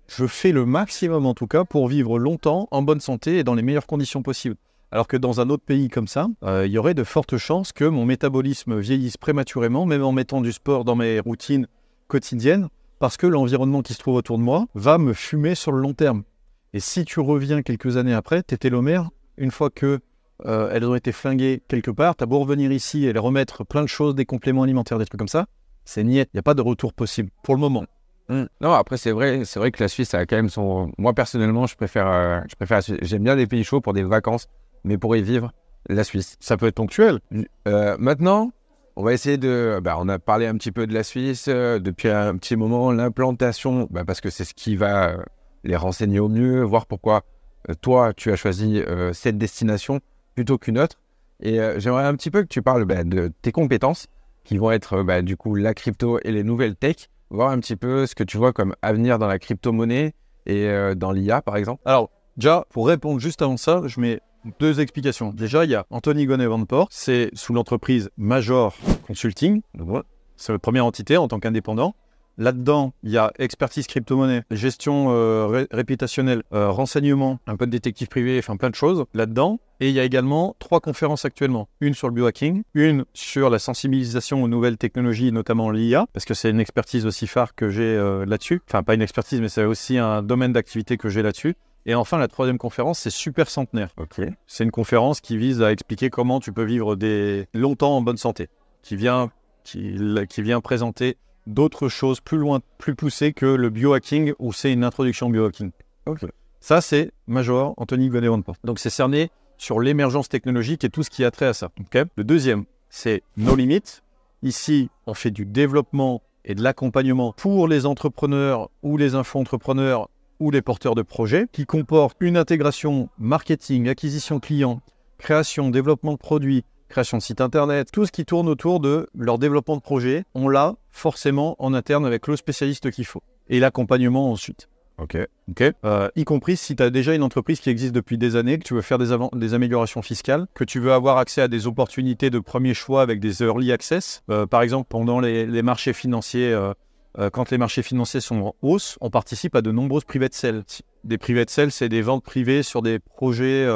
je fais le maximum en tout cas pour vivre longtemps, en bonne santé et dans les meilleures conditions possibles. Alors que dans un autre pays comme ça, il y aurait de fortes chances que mon métabolisme vieillisse prématurément, même en mettant du sport dans mes routines quotidiennes, parce que l'environnement qui se trouve autour de moi va me fumer sur le long terme. Et si tu reviens quelques années après, tes télomères, une fois que elles ont été flinguées quelque part, t'as beau revenir ici et les remettre plein de choses, des compléments alimentaires, des trucs comme ça, c'est niette, il n'y a pas de retour possible pour le moment. Non, après c'est vrai que la Suisse a quand même son. Moi personnellement, je préfère. J'aime bien les pays chauds pour des vacances, mais pour y vivre, la Suisse. Ça peut être ponctuel. Maintenant, on va essayer de. On a parlé un petit peu de la Suisse depuis un petit moment, l'implantation, parce que c'est ce qui va les renseigner au mieux, voir pourquoi toi tu as choisi cette destination plutôt qu'une autre. Et j'aimerais un petit peu que tu parles de tes compétences, qui vont être du coup la crypto et les nouvelles tech. Voir un petit peu ce que tu vois comme avenir dans la crypto-monnaie et dans l'IA, par exemple. Alors, déjà, pour répondre juste avant ça, je mets 2 explications. Déjà, il y a Anthony Gonnet-Vanport, c'est sous l'entreprise Major Consulting. Donc, voilà, c'est la première entité en tant qu'indépendant. Là-dedans, il y a expertise crypto-monnaie, gestion réputationnelle, renseignement, un peu de détective privé, enfin plein de choses là-dedans. Et il y a également 3 conférences actuellement. Une sur le biohacking, une sur la sensibilisation aux nouvelles technologies, notamment l'IA, parce que c'est une expertise aussi phare que j'ai là-dessus. Enfin, pas une expertise, mais c'est aussi un domaine d'activité que j'ai là-dessus. Et enfin, la 3e conférence, c'est Super Centenaire. Okay. C'est une conférence qui vise à expliquer comment tu peux vivre longtemps en bonne santé, qui vient présenter d'autres choses plus poussées que le biohacking, où c'est une introduction au biohacking. Okay. Ça, c'est Major Anthony Gonnet-Vanport. Donc, c'est cerné sur l'émergence technologique et tout ce qui a trait à ça. Okay. Le deuxième, c'est No Limit. Ici, on fait du développement et de l'accompagnement pour les entrepreneurs ou les info-entrepreneurs ou les porteurs de projets, qui comporte une intégration marketing, acquisition client, création, développement de produits, création de site internet, tout ce qui tourne autour de leur développement de projet, on l'a forcément en interne avec le spécialiste qu'il faut. Et l'accompagnement ensuite. Ok. Y compris si tu as déjà une entreprise qui existe depuis des années, que tu veux faire des améliorations fiscales, que tu veux avoir accès à des opportunités de premier choix avec des early access. Par exemple, pendant les marchés financiers, quand les marchés financiers sont en hausse, on participe à de nombreuses private sales. Des private sales, c'est des ventes privées sur des projets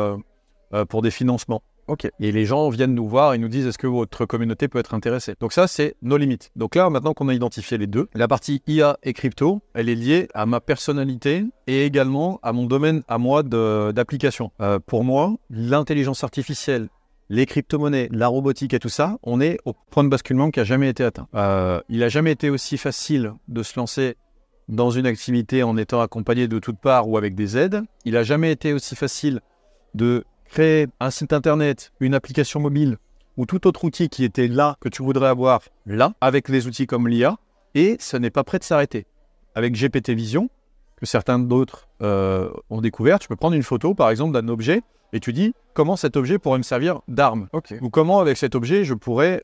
pour des financements. Okay. Et les gens viennent nous voir et nous disent est-ce que votre communauté peut être intéressée. Donc ça, c'est No Limit. Donc là, maintenant qu'on a identifié les deux, la partie IA et crypto, elle est liée à ma personnalité et également à mon domaine à moi d'application. Pour moi, l'intelligence artificielle, les crypto-monnaies, la robotique et tout ça, on est au point de basculement qui n'a jamais été atteint. Il n'a jamais été aussi facile de se lancer dans une activité en étant accompagné de toutes parts ou avec des aides. Il n'a jamais été aussi facile de créer un site internet, une application mobile ou tout autre outil qui était là, que tu voudrais avoir là, avec les outils comme l'IA, et ce n'est pas prêt de s'arrêter. Avec GPT Vision, que certains d'autres ont découvert, tu peux prendre une photo par exemple d'un objet et tu dis comment cet objet pourrait me servir d'arme. Okay. Ou comment avec cet objet je pourrais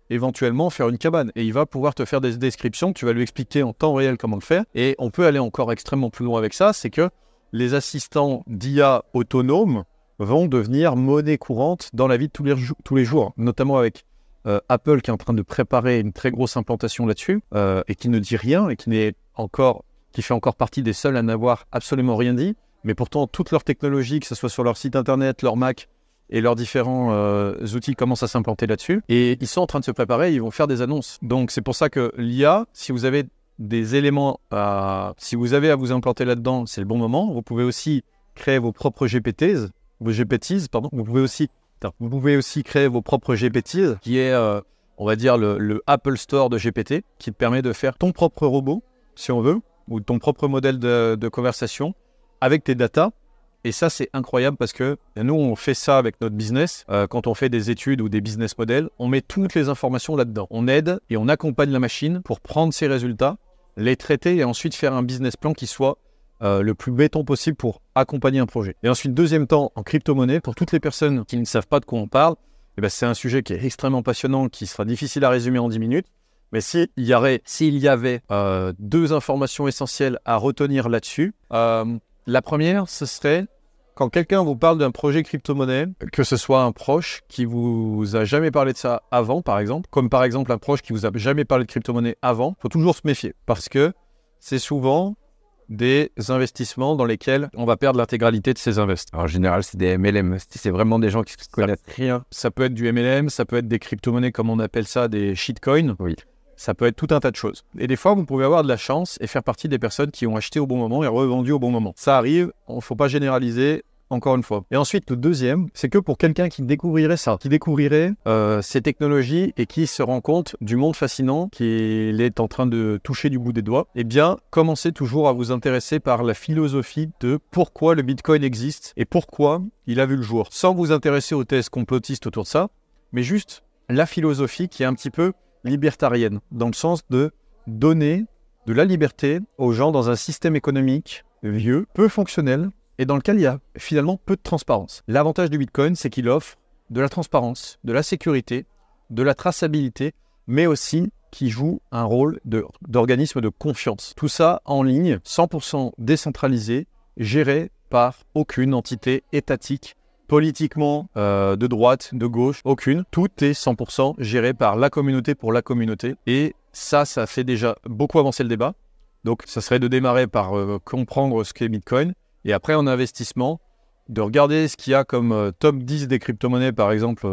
éventuellement faire une cabane. Et il va pouvoir te faire des descriptions, tu vas lui expliquer en temps réel comment le faire. Et on peut aller encore extrêmement plus loin avec ça, c'est que les assistants d'IA autonomes vont devenir monnaie courante dans la vie de tous les jours, notamment avec Apple qui est en train de préparer une très grosse implantation là-dessus et qui ne dit rien et qui fait encore partie des seuls à n'avoir absolument rien dit, mais pourtant toute leur technologie, que ce soit sur leur site internet, leur Mac et leurs différents outils commencent à s'implanter là-dessus et ils sont en train de se préparer, ils vont faire des annonces. Donc c'est pour ça que l'IA, si vous avez des éléments si vous avez à vous implanter là-dedans, c'est le bon moment. Vous pouvez aussi créer vos propres GPTs. Vous pouvez aussi créer vos propres GPTs, qui est, on va dire, le Apple Store de GPT, qui te permet de faire ton propre robot, si on veut, ou ton propre modèle de conversation avec tes datas. Et ça, c'est incroyable parce que nous, on fait ça avec notre business. Quand on fait des études ou des business models, on met toutes les informations là-dedans. On aide et on accompagne la machine pour prendre ses résultats, les traiter et ensuite faire un business plan qui soit le plus béton possible pour accompagner un projet. Et ensuite, deuxième temps, en crypto-monnaie, pour toutes les personnes qui ne savent pas de quoi on parle, c'est un sujet qui est extrêmement passionnant, qui sera difficile à résumer en 10 minutes. Mais s'il y avait 2 informations essentielles à retenir là-dessus, la première, ce serait quand quelqu'un vous parle d'un projet crypto-monnaie, que ce soit un proche qui vous a jamais parlé de ça avant, par exemple, comme par exemple un proche qui vous a jamais parlé de crypto-monnaie avant, il faut toujours se méfier parce que c'est souvent des investissements dans lesquels on va perdre l'intégralité de ces investissements. En général, c'est des MLM. C'est vraiment des gens qui ne connaissent rien. Ça peut être du MLM, ça peut être des crypto-monnaies comme on appelle ça, des shitcoins. Oui. Ça peut être tout un tas de choses. Et des fois, vous pouvez avoir de la chance et faire partie des personnes qui ont acheté au bon moment et revendu au bon moment. Ça arrive, il ne faut pas généraliser. Encore une fois. Et ensuite, le deuxième, c'est que pour quelqu'un qui découvrirait ça, qui découvrirait ces technologies et qui se rend compte du monde fascinant qu'il est en train de toucher du bout des doigts, eh bien, commencez toujours à vous intéresser par la philosophie de pourquoi le Bitcoin existe et pourquoi il a vu le jour. Sans vous intéresser aux thèses complotistes autour de ça, mais juste la philosophie qui est un petit peu libertarienne, dans le sens de donner de la liberté aux gens dans un système économique vieux, peu fonctionnel, et dans lequel il y a finalement peu de transparence. L'avantage du Bitcoin, c'est qu'il offre de la transparence, de la sécurité, de la traçabilité, mais aussi qui joue un rôle d'organisme de confiance. Tout ça en ligne, 100% décentralisé, géré par aucune entité étatique, politiquement de droite, de gauche, aucune. Tout est 100% géré par la communauté pour la communauté. Et ça fait déjà beaucoup avancer le débat. Donc ça serait de démarrer par comprendre ce qu'est Bitcoin, et après, en investissement, de regarder ce qu'il y a comme top 10 des crypto-monnaies, par exemple,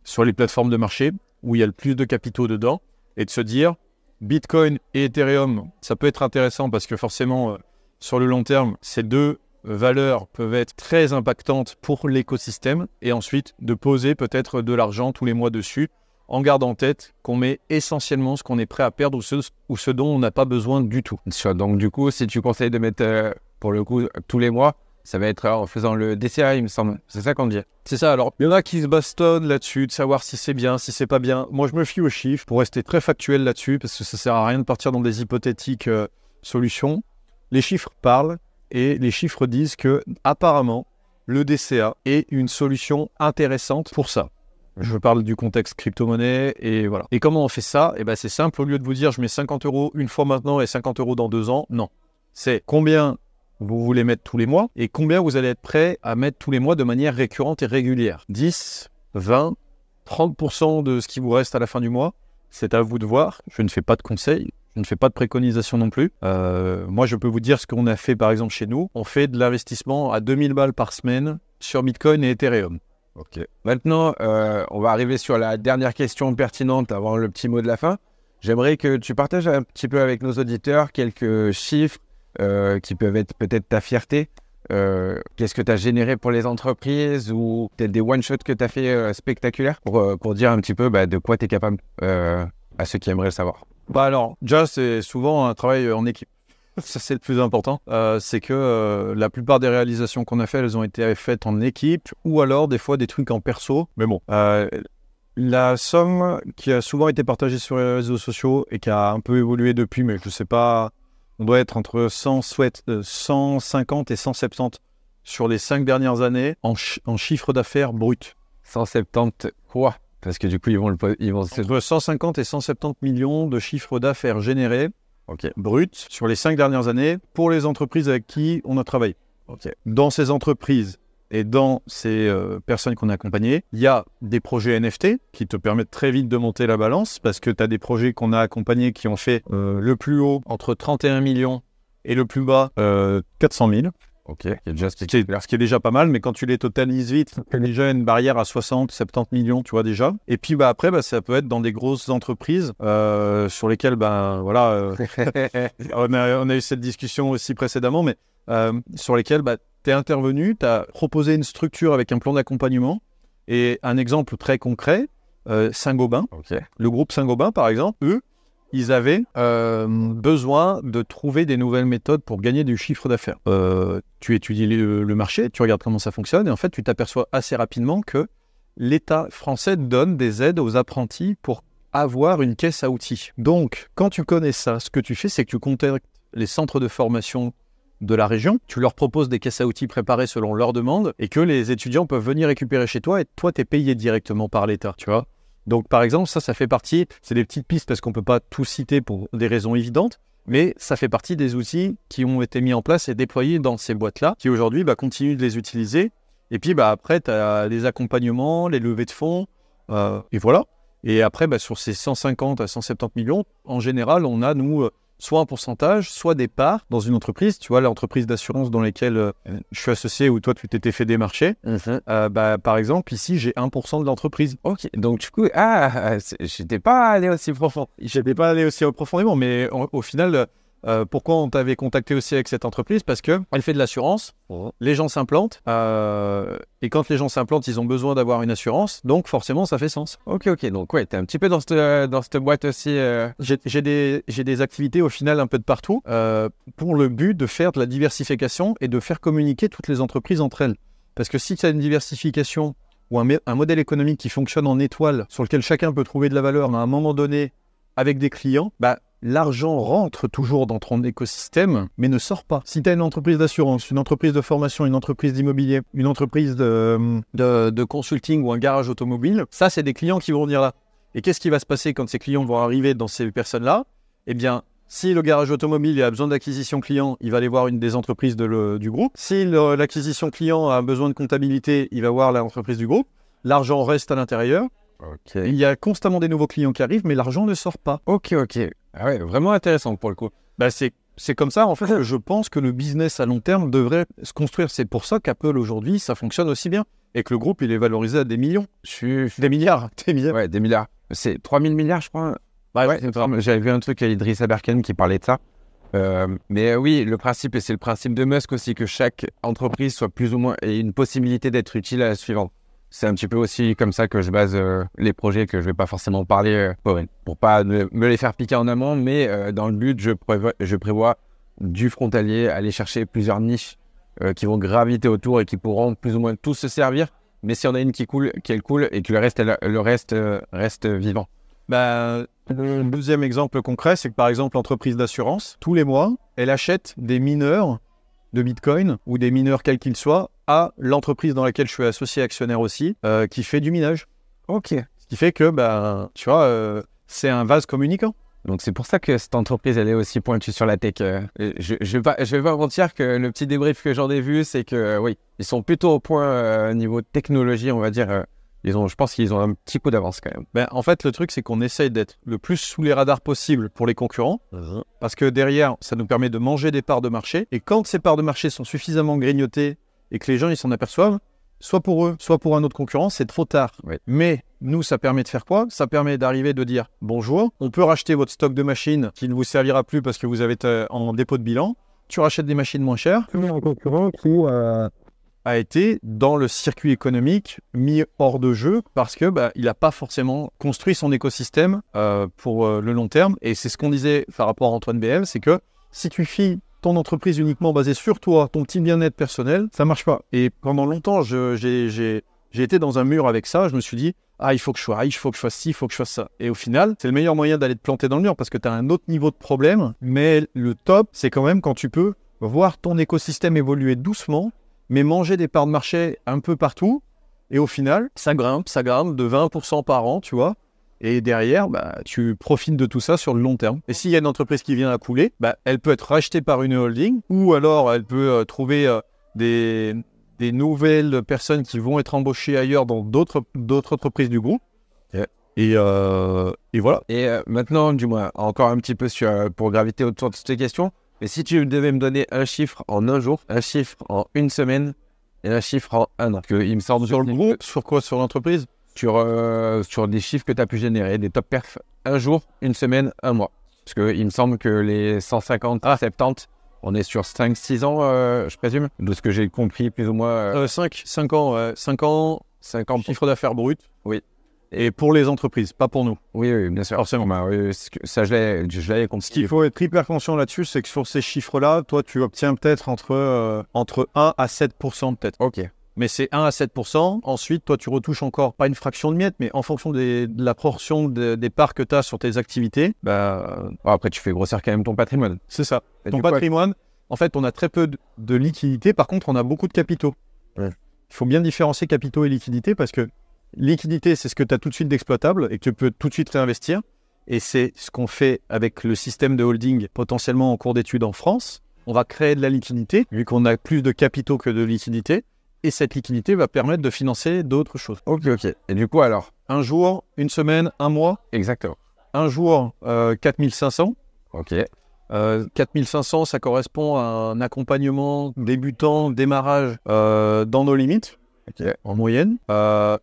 sur les plateformes de marché, où il y a le plus de capitaux dedans, et de se dire, Bitcoin et Ethereum, ça peut être intéressant parce que forcément, sur le long terme, ces deux valeurs peuvent être très impactantes pour l'écosystème, et ensuite de poser peut-être de l'argent tous les mois dessus, en gardant en tête qu'on met essentiellement ce qu'on est prêt à perdre ou ce dont on n'a pas besoin du tout. Donc du coup, si tu conseilles de mettre, pour le coup, tous les mois, ça va être en faisant le DCA, il me semble. C'est ça qu'on dit. C'est ça. Alors, il y en a qui se bastonnent là-dessus, de savoir si c'est bien, si c'est pas bien. Moi, je me fie aux chiffres pour rester très factuel là-dessus, parce que ça sert à rien de partir dans des hypothétiques solutions. Les chiffres parlent et les chiffres disent que, apparemment, le DCA est une solution intéressante pour ça. Je parle du contexte crypto-monnaie et voilà. Et comment on fait ça? Eh ben, c'est simple. Au lieu de vous dire je mets 50 € une fois maintenant et 50 € dans 2 ans, non. C'est combien vous voulez mettre tous les mois et combien vous allez être prêt à mettre tous les mois de manière récurrente et régulière. 10, 20, 30% de ce qui vous reste à la fin du mois, c'est à vous de voir. Je ne fais pas de conseils, je ne fais pas de préconisation non plus. Moi, je peux vous dire ce qu'on a fait par exemple chez nous. On fait de l'investissement à 2000 balles par semaine sur Bitcoin et Ethereum. Ok. Maintenant, on va arriver sur la dernière question pertinente avant le petit mot de la fin. J'aimerais que tu partages un petit peu avec nos auditeurs quelques chiffres qui peuvent être peut-être ta fierté. Qu'est-ce que tu as généré pour les entreprises ou peut-être des one-shots que tu as fait spectaculaires pour dire un petit peu de quoi tu es capable à ceux qui aimeraient le savoir. Alors, déjà, c'est souvent un travail en équipe. Ça, c'est le plus important. C'est que la plupart des réalisations qu'on a faites, elles ont été faites en équipe ou alors des fois des trucs en perso. Mais bon, la somme qui a souvent été partagée sur les réseaux sociaux et qui a un peu évolué depuis, mais je sais pas, on doit être entre 150 et 170 sur les 5 dernières années en chiffre d'affaires brut. 170 quoi? Parce que du coup, ils vont entre 150 et 170 millions de chiffres d'affaires générés. Okay. Brut sur les 5 dernières années pour les entreprises avec qui on a travaillé. Okay. Dans ces entreprises et dans ces personnes qu'on a accompagnées, il y a des projets NFT qui te permettent très vite de monter la balance parce que tu as des projets qu'on a accompagnés qui ont fait le plus haut entre 31 millions et le plus bas 400 000. Ok, ce qui est déjà pas mal, mais quand tu les totalises vite, tu as déjà une barrière à 60, 70 millions, tu vois déjà. Et puis après, ça peut être dans des grosses entreprises sur lesquelles, voilà, on a eu cette discussion aussi précédemment, mais sur lesquelles tu es intervenu, tu as proposé une structure avec un plan d'accompagnement. Et un exemple très concret, Saint-Gobain, le groupe Saint-Gobain par exemple, eux, ils avaient besoin de trouver des nouvelles méthodes pour gagner du chiffre d'affaires. Tu étudies le marché, tu regardes comment ça fonctionne et en fait, tu t'aperçois assez rapidement que l'État français donne des aides aux apprentis pour avoir une caisse à outils. Donc, quand tu connais ça, ce que tu fais, c'est que tu contactes les centres de formation de la région, tu leur proposes des caisses à outils préparées selon leurs demandes et que les étudiants peuvent venir récupérer chez toi et toi, tu es payé directement par l'État, tu vois. Donc, par exemple, ça fait partie, c'est des petites pistes parce qu'on ne peut pas tout citer pour des raisons évidentes, mais ça fait partie des outils qui ont été mis en place et déployés dans ces boîtes-là, qui aujourd'hui continuent de les utiliser. Et puis, après, tu as les accompagnements, les levées de fonds, et voilà. Et après, sur ces 150 à 170 millions, en général, on a, nous, soit un pourcentage, soit des parts dans une entreprise. Tu vois, l'entreprise d'assurance dans laquelle je suis associé, où toi, tu t'étais fait démarcher. Par exemple, ici, j'ai 1% de l'entreprise. Ok, donc du coup, j'étais pas allé aussi profond. J'étais pas allé aussi profondément, mais au final, pourquoi on t'avait contacté aussi avec cette entreprise? Parce qu'elle fait de l'assurance, les gens s'implantent, et quand les gens s'implantent, ils ont besoin d'avoir une assurance, donc forcément, ça fait sens. Ok, donc ouais, t'es un petit peu dans cette boîte aussi. J'ai des activités au final un peu de partout, pour le but de faire de la diversification et de faire communiquer toutes les entreprises entre elles. Parce que si tu as une diversification ou un modèle économique qui fonctionne en étoile, sur lequel chacun peut trouver de la valeur à un moment donné avec des clients, l'argent rentre toujours dans ton écosystème, mais ne sort pas. Si tu as une entreprise d'assurance, une entreprise de formation, une entreprise d'immobilier, une entreprise de consulting ou un garage automobile, ça, c'est des clients qui vont venir là. Et qu'est-ce qui va se passer quand ces clients vont arriver dans ces personnes-là? Eh bien, si le garage automobile a besoin d'acquisition client, il va aller voir une des entreprises du groupe. Si l'acquisition client a besoin de comptabilité, il va voir l'entreprise du groupe. L'argent reste à l'intérieur. Okay. Il y a constamment des nouveaux clients qui arrivent, mais l'argent ne sort pas. Ok. Ah ouais, vraiment intéressant pour le coup. C'est comme ça, en fait, que je pense que le business à long terme devrait se construire. C'est pour ça qu'Apple, aujourd'hui, ça fonctionne aussi bien. Et que le groupe, il est valorisé à des millions. Des milliards. Ouais, des milliards. C'est 3000 milliards, je crois. Ouais, j'avais vu un truc à Idriss Aberkan qui parlait de ça. Mais oui, le principe, et c'est le principe de Musk aussi, que chaque entreprise soit plus ou moins ait une possibilité d'être utile à la suivante. C'est un petit peu aussi comme ça que je base les projets, que je vais pas forcément parler pour pas me les faire piquer en amont, mais dans le but, je prévois du frontalier, aller chercher plusieurs niches qui vont graviter autour et qui pourront plus ou moins tous se servir. Mais si on a une qui est cool et que le reste reste vivant. Le deuxième exemple concret, c'est que par exemple l'entreprise d'assurance, tous les mois, elle achète des mineurs de Bitcoin ou des mineurs quels qu'ils soient à l'entreprise dans laquelle je suis associé actionnaire aussi, qui fait du minage. Ok. Ce qui fait que, tu vois, c'est un vase communicant. Donc c'est pour ça que cette entreprise, elle est aussi pointue sur la tech. Je vais pas mentir que le petit débrief que j'en ai vu, c'est que oui, ils sont plutôt au point niveau technologie, on va dire. Je pense qu'ils ont un petit coup d'avance quand même. En fait, le truc, c'est qu'on essaye d'être le plus sous les radars possible pour les concurrents, parce que derrière, ça nous permet de manger des parts de marché. Et quand ces parts de marché sont suffisamment grignotées et que les gens ils s'en aperçoivent, soit pour eux, soit pour un autre concurrent, c'est trop tard. Oui. Mais nous, ça permet de faire quoi? Ça permet d'arriver de dire « Bonjour, on peut racheter votre stock de machines qui ne vous servira plus parce que vous avez en dépôt de bilan. Tu rachètes des machines moins chères. » Un concurrent qui a été dans le circuit économique mis hors de jeu parce que il n'a pas forcément construit son écosystème pour le long terme. Et c'est ce qu'on disait par rapport à Antoine BM, c'est que si tu fies ton entreprise uniquement basée sur toi, ton petit bien-être personnel, ça marche pas. Et pendant longtemps, j'ai été dans un mur avec ça. Je me suis dit, il faut que je sois riche, il faut que je fasse ci, il faut que je fasse ça. Et au final, c'est le meilleur moyen d'aller te planter dans le mur parce que tu as un autre niveau de problème. Mais le top, c'est quand même quand tu peux voir ton écosystème évoluer doucement, mais manger des parts de marché un peu partout. Et au final, ça grimpe de 20% par an, tu vois. Et derrière, tu profites de tout ça sur le long terme. Et s'il y a une entreprise qui vient à couler, elle peut être rachetée par une holding, ou alors elle peut trouver des nouvelles personnes qui vont être embauchées ailleurs dans d'autres entreprises du groupe. Yeah. Et voilà. Et maintenant, du moins, encore un petit peu pour graviter autour de ces questions, mais si tu devais me donner un chiffre en un jour, un chiffre en une semaine et un chiffre en un an, il me semble sur le groupe, sur quoi? Sur l'entreprise? Sur des chiffres que tu as pu générer, des top perfs, un jour, une semaine, un mois. Parce qu'il me semble que les 150 à 70, on est sur 5-6 ans, je présume, de ce que j'ai compris plus ou moins. 5 ans, 5 ans, chiffre d'affaires brut. Oui. Et pour les entreprises, pas pour nous. Oui, bien sûr. Forcément. Oui, ça, je l'avais compris. Ce qu'il faut être hyper conscient là-dessus, c'est que sur ces chiffres-là, toi, tu obtiens peut-être entre 1 à 7% peut-être. Ok. Mais c'est 1 à 7%. Ensuite, toi, tu retouches encore, pas une fraction de miette, mais en fonction de la portion des parts que tu as sur tes activités. Après, tu fais grossir quand même ton patrimoine. C'est ça. Ton patrimoine, en fait, on a très peu de liquidités. Par contre, on a beaucoup de capitaux. Ouais. Il faut bien différencier capitaux et liquidités parce que liquidité, c'est ce que tu as tout de suite d'exploitable et que tu peux tout de suite réinvestir. Et c'est ce qu'on fait avec le système de holding potentiellement en cours d'étude en France. On va créer de la liquidité, vu qu'on a plus de capitaux que de liquidités. Et cette liquidité va permettre de financer d'autres choses. Ok. Et du coup, alors? Un jour, une semaine, un mois. Exactement. Un jour, 4500. Ok. 4500, ça correspond à un accompagnement débutant, démarrage dans nos limites, en moyenne.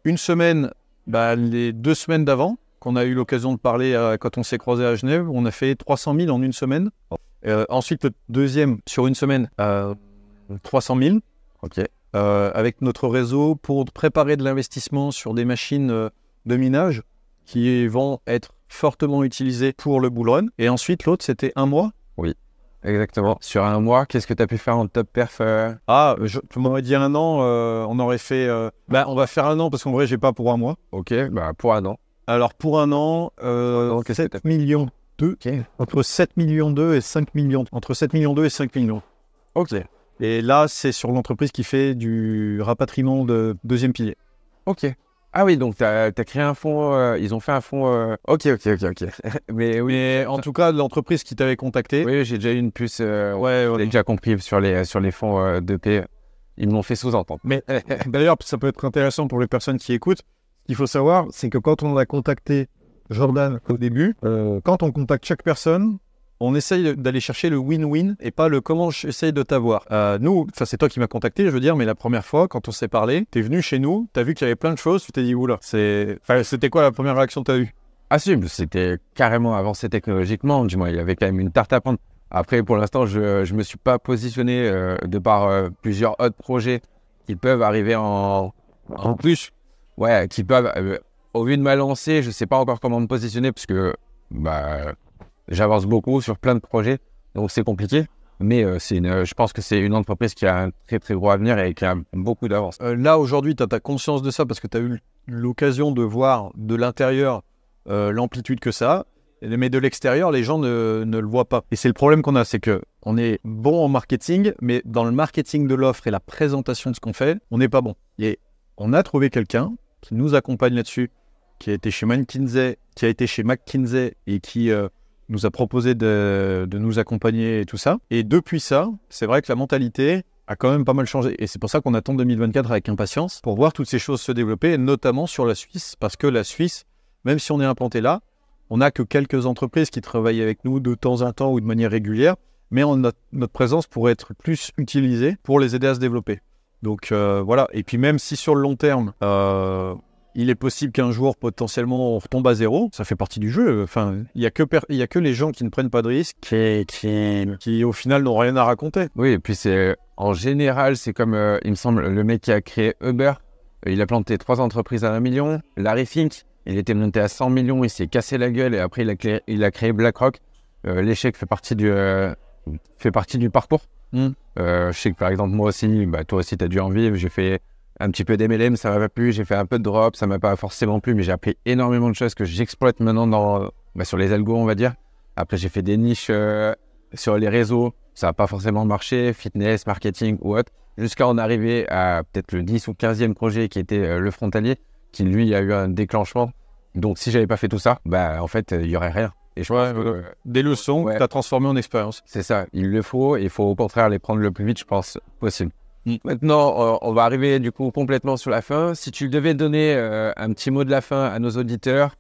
Une semaine, les 2 semaines d'avant, qu'on a eu l'occasion de parler quand on s'est croisé à Genève, on a fait 300 000 en une semaine. Ensuite, le deuxième, sur une semaine, 300 000. Avec notre réseau pour préparer de l'investissement sur des machines de minage qui vont être fortement utilisées pour le bull run. Et ensuite, l'autre, c'était 1 mois. Oui, exactement. Sur 1 mois, qu'est-ce que tu as pu faire en top perf Tu m'aurais dit 1 an, on aurait fait... on va faire 1 an parce qu'en vrai, j'ai pas pour 1 mois. Ok, pour 1 an. Alors, pour 1 an, 7 millions 2. Entre 7 millions 2 et 5 millions. Entre 7 millions 2 et 5 millions. Ok. Et là, c'est sur l'entreprise qui fait du rapatriement de deuxième pilier. Ok. Ah oui, donc tu as créé un fonds, ils ont fait un fonds... Ok. Mais oui. Mais en tout cas, l'entreprise qui t'avait contacté... Oui, j'ai déjà eu une puce, ouais. J'ai déjà compris sur les fonds d'EP, ils me l'ont fait sous-entendre. Mais d'ailleurs, ça peut être intéressant pour les personnes qui écoutent. Ce qu'il faut savoir, c'est que quand on a contacté Jordan au début, quand on contacte chaque personne, on essaye d'aller chercher le win-win et pas le comment j'essaye de t'avoir. Nous, c'est toi qui m'as contacté, je veux dire, mais la première fois, quand on s'est parlé, t'es venu chez nous, t'as vu qu'il y avait plein de choses, tu t'es dit, oula, c'était quoi la première réaction que t'as eue? Ah si, c'était carrément avancé technologiquement, du moins, il y avait quand même une tarte à prendre. Après, pour l'instant, je me suis pas positionné de par plusieurs autres projets qui peuvent arriver en plus. Ouais, qui peuvent, au vu de ma lancée, je sais pas encore comment me positionner parce que, j'avance beaucoup sur plein de projets, donc c'est compliqué. Mais je pense que c'est une entreprise qui a un très très gros avenir et qui a beaucoup d'avance. Là, aujourd'hui, tu as conscience de ça parce que tu as eu l'occasion de voir de l'intérieur l'amplitude que ça a. Mais de l'extérieur, les gens ne le voient pas. Et c'est le problème qu'on a, c'est qu'on est bon en marketing, mais dans le marketing de l'offre et la présentation de ce qu'on fait, on n'est pas bon. Et on a trouvé quelqu'un qui nous accompagne là-dessus, qui a été chez McKinsey, qui a été chez McKinsey et qui... nous a proposé de nous accompagner et tout ça. Et depuis ça, c'est vrai que la mentalité a quand même pas mal changé. Et c'est pour ça qu'on attend 2024 avec impatience pour voir toutes ces choses se développer, et notamment sur la Suisse. Parce que la Suisse, même si on est implanté là, on n'a que quelques entreprises qui travaillent avec nous de temps en temps ou de manière régulière, mais notre présence pourrait être plus utilisée pour les aider à se développer. Donc voilà. Et puis même si sur le long terme... il est possible qu'un jour, potentiellement, on retombe à zéro. Ça fait partie du jeu. Enfin, il y a que les gens qui ne prennent pas de risques qui au final, n'ont rien à raconter. Oui, et puis en général, c'est comme, il me semble, le mec qui a créé Uber. Il a planté 3 entreprises à 1 million. Larry Fink, il était monté à 100 millions, il s'est cassé la gueule et après, il a créé BlackRock. L'échec fait partie du parcours. Je sais que, par exemple, moi aussi, toi aussi, tu as dû en vivre. J'ai fait... un petit peu d'MLM, ça m'a pas plu, j'ai fait un peu de drop, ça m'a pas forcément plu, mais j'ai appris énormément de choses que j'exploite maintenant sur les algos, on va dire. Après, j'ai fait des niches sur les réseaux, ça n'a pas forcément marché, fitness, marketing ou autre, jusqu'à en arriver à peut-être le 10 ou 15e projet qui était le frontalier, qui lui a eu un déclenchement. Donc, si j'avais pas fait tout ça, en fait, il y aurait rien. Et je pense que, des leçons que tu as transformées en expérience. C'est ça, il le faut, et il faut au contraire les prendre le plus vite, je pense, possible. Maintenant, on va arriver du coup complètement sur la fin. Si tu devais donner un petit mot de la fin à nos auditeurs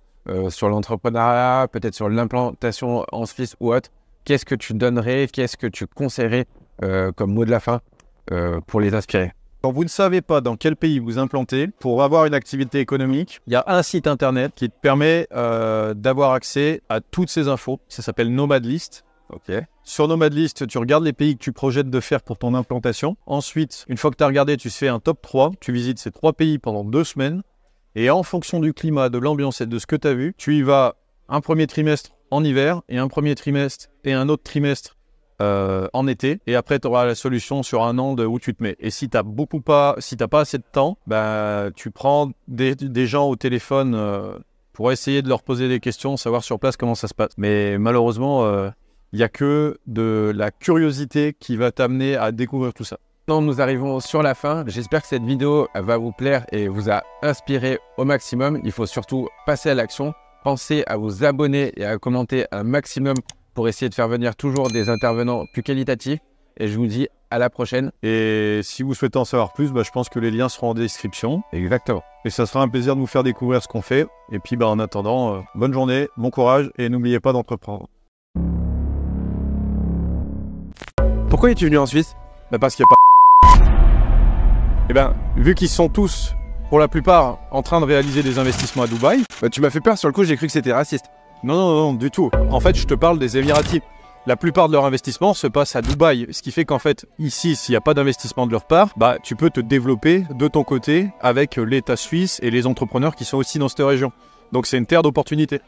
sur l'entrepreneuriat, peut-être sur l'implantation en Suisse ou autre, qu'est-ce que tu donnerais, qu'est-ce que tu conseillerais comme mot de la fin pour les inspirer? Quand vous ne savez pas dans quel pays vous implantez, pour avoir une activité économique, il y a un site internet qui te permet d'avoir accès à toutes ces infos. Ça s'appelle Nomadlist. Ok. Sur Nomadlist, tu regardes les pays que tu projettes de faire pour ton implantation. Ensuite, une fois que tu as regardé, tu fais un top 3. Tu visites ces 3 pays pendant 2 semaines. Et en fonction du climat, de l'ambiance et de ce que tu as vu, tu y vas un premier trimestre en hiver et un premier trimestre et un autre trimestre en été. Et après, tu auras la solution sur 1 an de où tu te mets. Et si tu n'as pas assez de temps, tu prends des gens au téléphone pour essayer de leur poser des questions, savoir sur place comment ça se passe. Mais malheureusement... il n'y a que de la curiosité qui va t'amener à découvrir tout ça. Non, nous arrivons sur la fin. J'espère que cette vidéo va vous plaire et vous a inspiré au maximum. Il faut surtout passer à l'action. Pensez à vous abonner et à commenter un maximum pour essayer de faire venir toujours des intervenants plus qualitatifs. Et je vous dis à la prochaine. Et si vous souhaitez en savoir plus, je pense que les liens seront en description. Exactement. Et ça sera un plaisir de vous faire découvrir ce qu'on fait. Et puis en attendant, bonne journée, bon courage et n'oubliez pas d'entreprendre. Pourquoi es-tu venu en Suisse? Bah parce qu'il n'y a pas... Eh ben, vu qu'ils sont tous, pour la plupart, en train de réaliser des investissements à Dubaï... Bah, tu m'as fait peur sur le coup, j'ai cru que c'était raciste. Non, non, non, du tout. En fait, je te parle des Émiratis. La plupart de leur investissement se passe à Dubaï, ce qui fait qu'en fait, ici, s'il n'y a pas d'investissement de leur part, bah, tu peux te développer de ton côté avec l'État suisse et les entrepreneurs qui sont aussi dans cette région. Donc c'est une terre d'opportunités.